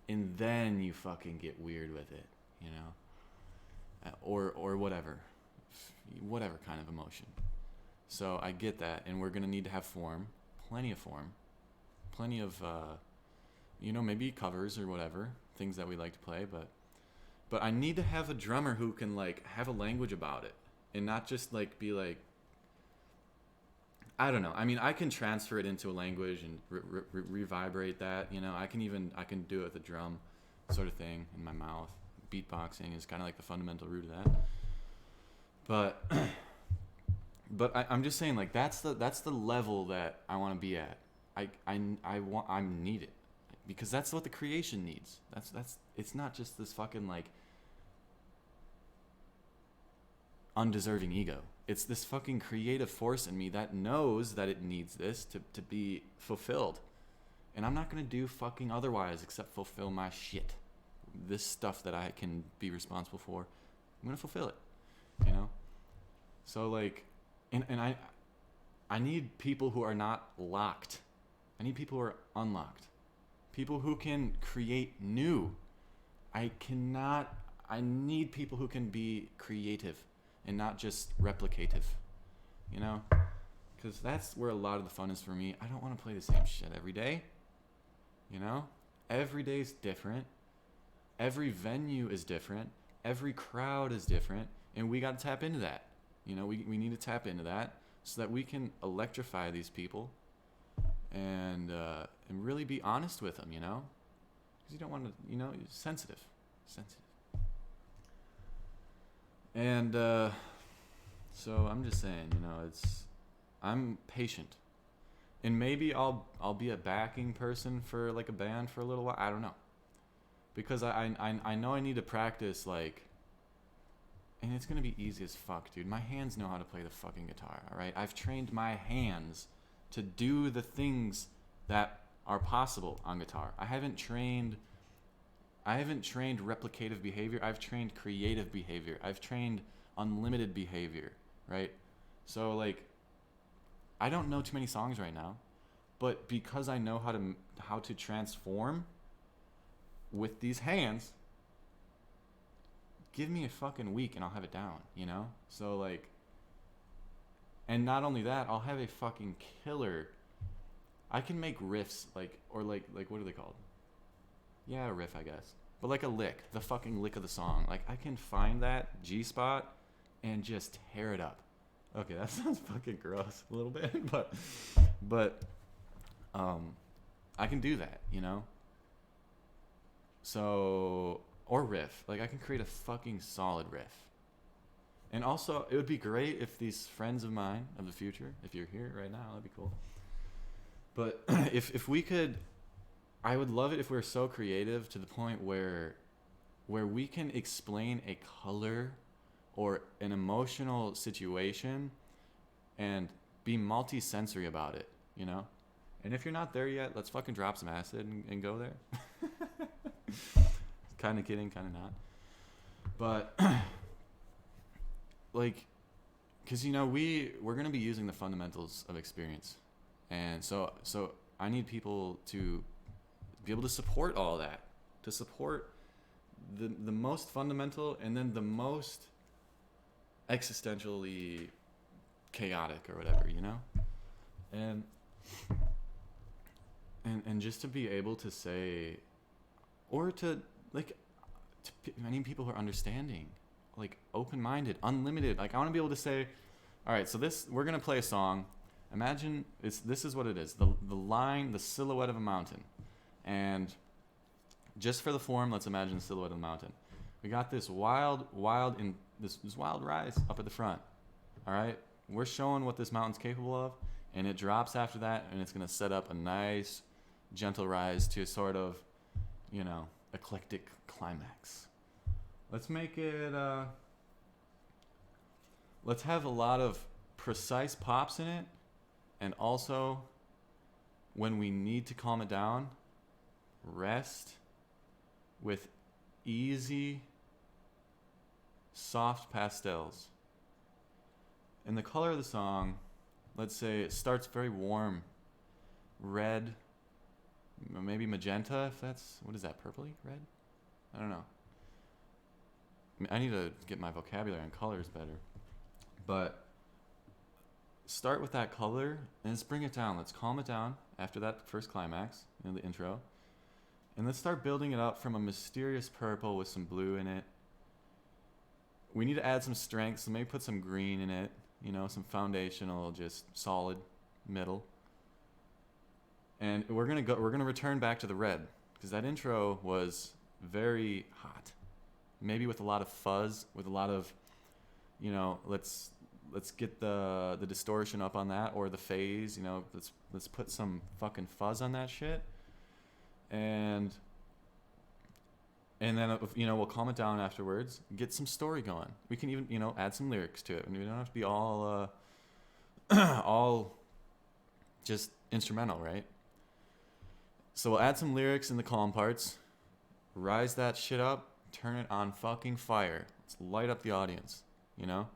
and then you fucking get weird with it, or whatever kind of emotion. So I get that, and we're gonna need to have form, plenty of maybe covers or whatever, things that we like to play, but I need to have a drummer who can like have a language about it and not just like be like, I don't know. I mean, I can transfer it into a language and revibrate that, I can do it with a drum sort of thing in my mouth. Beatboxing is kind of like the fundamental root of that. But I'm just saying, like, that's the level that I want to be at. I need it because that's what the creation needs. That's it's not just this fucking like undeserving ego. It's this fucking creative force in me that knows that it needs this to be fulfilled. And I'm not going to do fucking otherwise except fulfill my shit. This stuff that I can be responsible for, I'm going to fulfill it, So like, and I need people who are not locked. I need people who are unlocked. People who can create new. I need people who can be creative and not just replicative, because that's where a lot of the fun is for me. I don't want to play the same shit every day, every day is different. Every venue is different. Every crowd is different, and we got to tap into that. We need to tap into that so that we can electrify these people and really be honest with them, because you don't want to, sensitive. And so I'm just saying, I'm patient, and maybe I'll be a backing person for like a band for a little while. I don't know, because I know I need to practice, like, and it's gonna be easy as fuck, dude. My hands know how to play the fucking guitar. All right, I've trained my hands to do the things that are possible on guitar. I haven't trained replicative behavior. I've trained creative behavior. I've trained unlimited behavior, right? So like, I don't know too many songs right now, but because I know how to transform with these hands, give me a fucking week and I'll have it down, So like, and not only that, I'll have a fucking killer. I can make riffs like what are they called? Yeah, a riff, I guess. But like a lick, the fucking lick of the song. Like, I can find that G spot and just tear it up. Okay, that sounds fucking gross a little bit, but I can do that, So, or riff. Like, I can create a fucking solid riff. And also, it would be great if these friends of mine of the future, if you're here right now, that'd be cool. But if we could, I would love it if we were so creative to the point where we can explain a color or an emotional situation and be multi-sensory about it, And if you're not there yet, let's fucking drop some acid and go there. Kind of kidding, kind of not. But like, because we're gonna be using the fundamentals of experience, and so I need people to be able to support all that, to support the most fundamental and then the most existentially chaotic or whatever, and just to be able to say, or to like, I need people who are understanding, like open-minded, unlimited. Like, I want to be able to say, all right, so we're gonna play a song. Imagine this is what it is: the line, the silhouette of a mountain, and just for the form, let's imagine the silhouette of a mountain. We got this wild rise up at the front. All right, we're showing what this mountain's capable of, and it drops after that, and it's gonna set up a nice, gentle rise to a sort of, eclectic climax. Let's make it. Let's have a lot of precise pops in it, and also, when we need to calm it down, rest with easy, soft pastels. And the color of the song, let's say it starts very warm, red, maybe magenta, if that's, what is that, purpley red? I don't know. I need to get my vocabulary and colors better. But start with that color and let's bring it down. Let's calm it down after that first climax, the intro. And let's start building it up from a mysterious purple with some blue in it. We need to add some strength, so maybe put some green in it, some foundational, just solid middle. And we're gonna return back to the red, because that intro was very hot. Maybe with a lot of fuzz, with a lot of, let's get the distortion up on that, or the phase, let's put some fucking fuzz on that shit. And then, we'll calm it down afterwards, get some story going. We can even, add some lyrics to it. We don't have to be all, all just instrumental, right? So we'll add some lyrics in the calm parts, rise that shit up, turn it on fucking fire. Let's light up the audience, for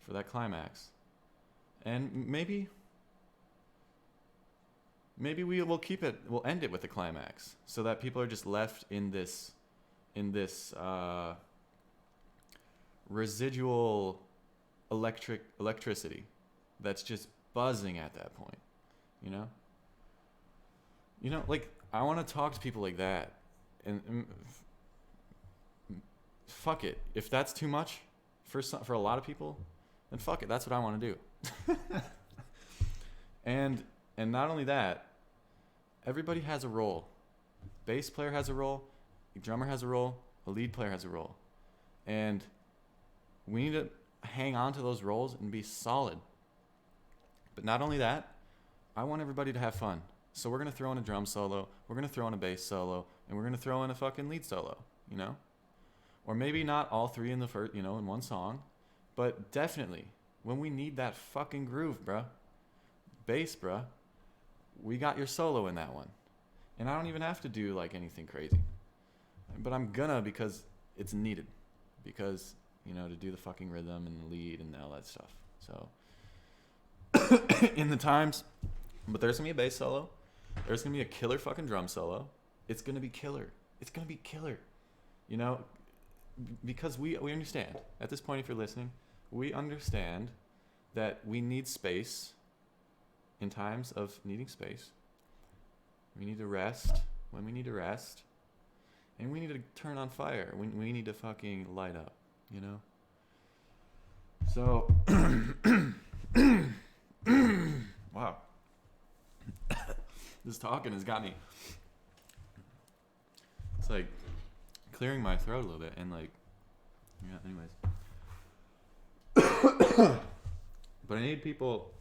that climax. And maybe we'll keep it, we'll end it with the climax, so that people are just left in this residual electricity that's just buzzing at that point, like, I want to talk to people like that, and fuck it, if that's too much for a lot of people, then fuck it, that's what I want to do. and not only that, everybody has a role. Bass player has a role, a drummer has a role, a lead player has a role, and we need to hang on to those roles and be solid. But not only that, I want everybody to have fun. So we're going to throw in a drum solo, we're going to throw in a bass solo, and we're going to throw in a fucking lead solo, Or maybe not all three in the first, in one song, but definitely when we need that fucking groove, bruh, bass, bruh, we got your solo in that one. And I don't even have to do like anything crazy, but I'm gonna, because it's needed, because, to do the fucking rhythm and the lead and all that stuff. So in the times, but there's gonna be a bass solo. There's gonna be a killer fucking drum solo. It's gonna be killer. It's gonna be killer. Because we understand, at this point, if you're listening, we understand that we need space in times of needing space. We need to rest when we need to rest. And we need to turn on fire when we need to fucking light up, So, wow. This talking has got me. It's like clearing my throat a little bit, and like, anyways. But I need people.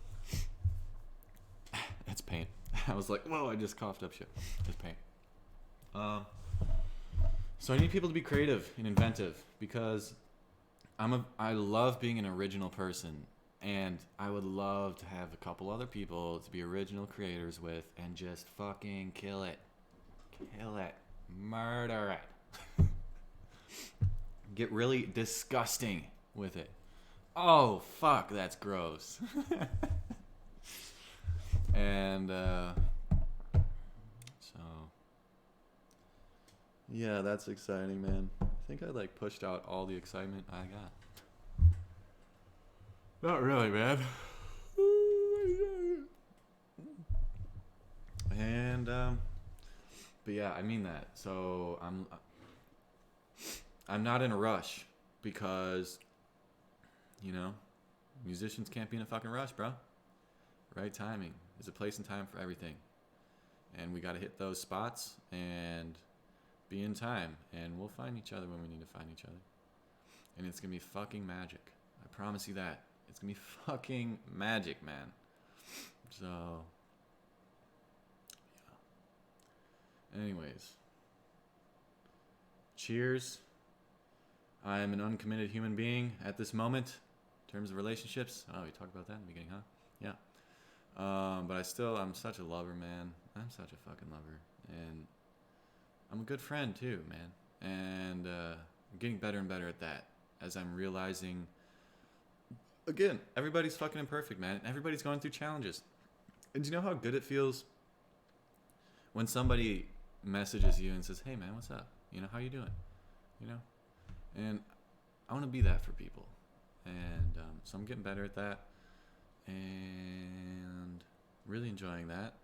It's pain. I was like, whoa, I just coughed up shit. It's pain. So I need people to be creative and inventive, because I love being an original person. And I would love to have a couple other people to be original creators with and just fucking kill it. Kill it. Murder it. Get really disgusting with it. Oh, fuck, that's gross. And, so, yeah, that's exciting, man. I think I, pushed out all the excitement I got. Not really, man. And, but yeah, I mean that. So I'm not in a rush, because, musicians can't be in a fucking rush, bro. Right timing. There's a place and time for everything. And we got to hit those spots and be in time. And we'll find each other when we need to find each other. And it's going to be fucking magic. I promise you that. It's going to be fucking magic, man. So, yeah. Anyways. Cheers. I am an uncommitted human being at this moment in terms of relationships. Oh, we talked about that in the beginning, huh? Yeah. But I'm such a lover, man. I'm such a fucking lover. And I'm a good friend too, man. And I'm getting better and better at that, as I'm realizing, again, everybody's fucking imperfect, man. Everybody's going through challenges. And do you know how good it feels when somebody messages you and says, hey, man, what's up? How you doing? And want to be that for people. And so I'm getting better at that. And really enjoying that.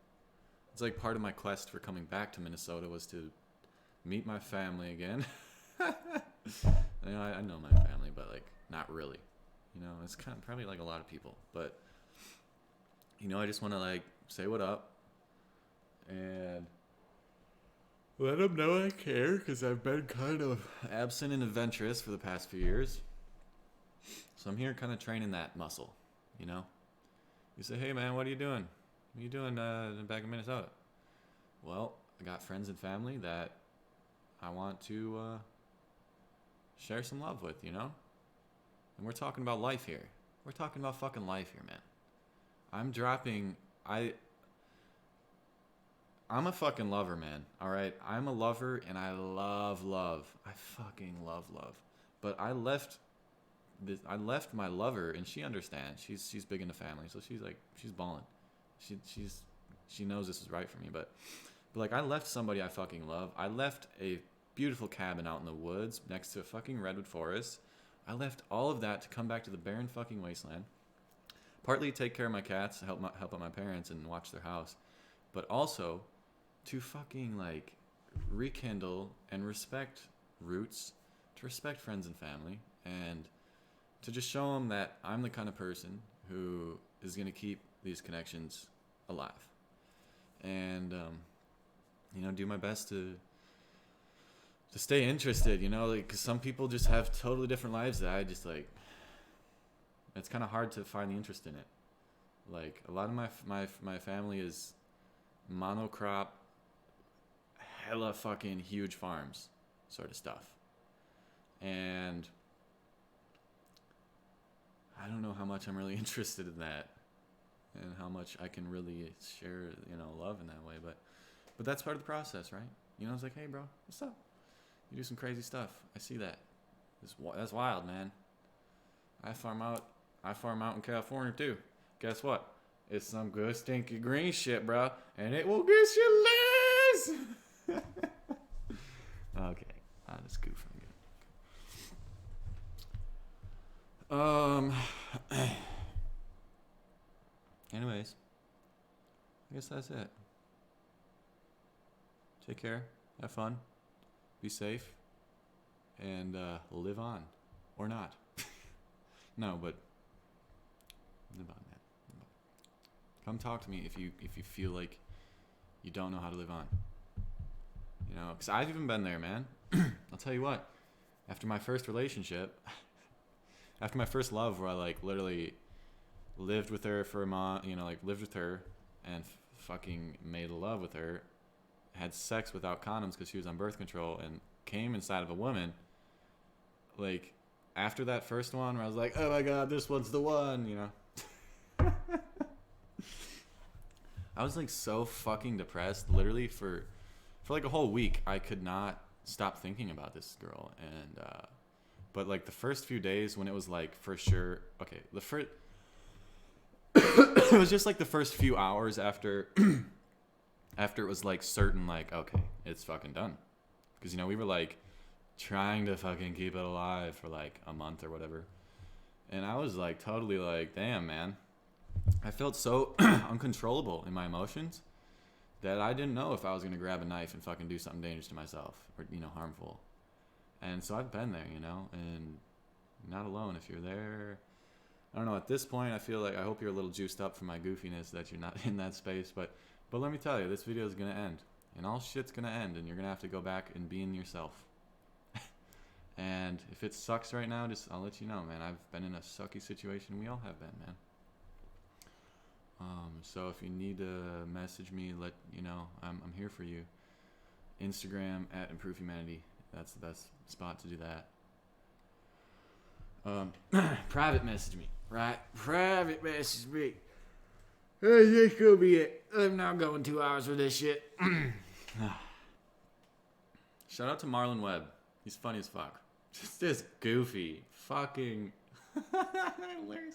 It's like part of my quest for coming back to Minnesota was to meet my family again. You know, I know my family, but like not really. You know, it's kind of probably like a lot of people, but you know, I just want to like say what up and let them know I care, because I've been kind of absent and adventurous for the past few years. So I'm here kind of training that muscle, you know. You say, hey man, what are you doing? What are you doing back in Minnesota? Well, I got friends and family that I want to share some love with, you know? And we're talking about life here. We're talking about fucking life here, man. I'm a fucking lover, man. All right? I'm a lover, and I love love. I fucking love love. But I left my lover, and she understands. She's big into family, so she's balling. She knows this is right for me, but like I left somebody I fucking love. I left a beautiful cabin out in the woods next to a fucking redwood forest. I left all of that to come back to the barren fucking wasteland. Partly take care of my cats, help out my parents and watch their house, but also to fucking like rekindle and respect roots, to respect friends and family, and to just show them that I'm the kind of person who is going to keep these connections alive. And, you know, do my best to stay interested, you know, like, because some people just have totally different lives that I just like, it's kind of hard to find the interest in it. Like, a lot of my family is monocrop, hella fucking huge farms sort of stuff. And I don't know how much I'm really interested in that and how much I can really share, you know, love in that way. But that's part of the process, right? You know, it's like, hey, bro, what's up? You do some crazy stuff. I see that. That's wild, man. I farm out in California, too. Guess what? It's some good stinky green shit, bro. And it will get you loose! Okay. I'll just goof again. Anyways. I guess that's it. Take care. Have fun. Be safe. And live on. Or not. No, but live on, man. Come talk to me if you feel like you don't know how to live on. You know, because I've even been there, man. I'll tell you what. After my first relationship, after my first love, where I like literally lived with her for a month, you know, like lived with her and fucking made love with her, had sex without condoms because she was on birth control, and came inside of a woman. Like, after that first one, where I was like, oh my god, this one's the one, you know. I was like so fucking depressed, literally for like a whole week. I could not stop thinking about this girl, and but like the first few days when it was like for sure, okay, the first it was just like the first few hours after it was like certain, like, okay, it's fucking done, because you know we were like trying to fucking keep it alive for like a month or whatever, and I was like totally like, damn, man. I felt so uncontrollable in my emotions that I didn't know if I was going to grab a knife and fucking do something dangerous to myself or, you know, harmful. And so I've been there, you know, and not alone if you're there. I don't know, at this point, I feel like I hope you're a little juiced up from my goofiness that you're not in that space. But let me tell you, this video is going to end. And all shit's going to end, and you're going to have to go back and be in yourself. And if it sucks right now, I'll let you know, man. I've been in a sucky situation. We all have been, man. So if you need to message me, let you know I'm here for you. Instagram at Improve Humanity. That's the best spot to do that. Private message me, right? Private message me. Hey, this could be it. I'm not going 2 hours for this shit. Shout out to Marlon Webb. He's funny as fuck. Just this goofy fucking hilarious.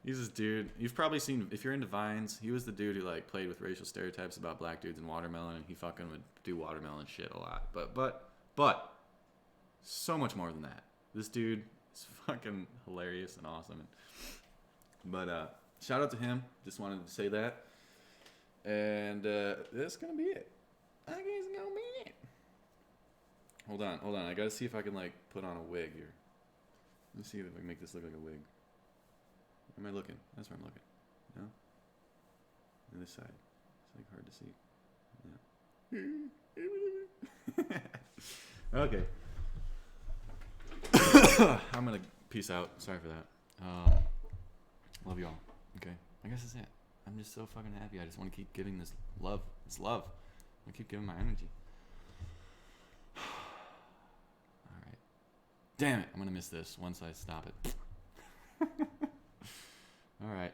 He's this dude. You've probably seen, if you're into Vines, he was the dude who like played with racial stereotypes about black dudes and watermelon, and he fucking would do watermelon shit a lot. But so much more than that. This dude It's fucking hilarious and awesome. But shout out to him. Just wanted to say that. And that's gonna be it. I guess it's gonna be it. Hold on. I gotta see if I can like put on a wig here. Let's see if I can make this look like a wig. Where am I looking? That's where I'm looking. No? On this side. It's like hard to see. Yeah. Okay. I'm gonna peace out. Sorry for that. Love y'all. Okay. I guess that's it. I'm just so fucking happy. I just want to keep giving this love. It's love. I keep giving my energy. Alright. Damn it. I'm gonna miss this once I stop it. Alright.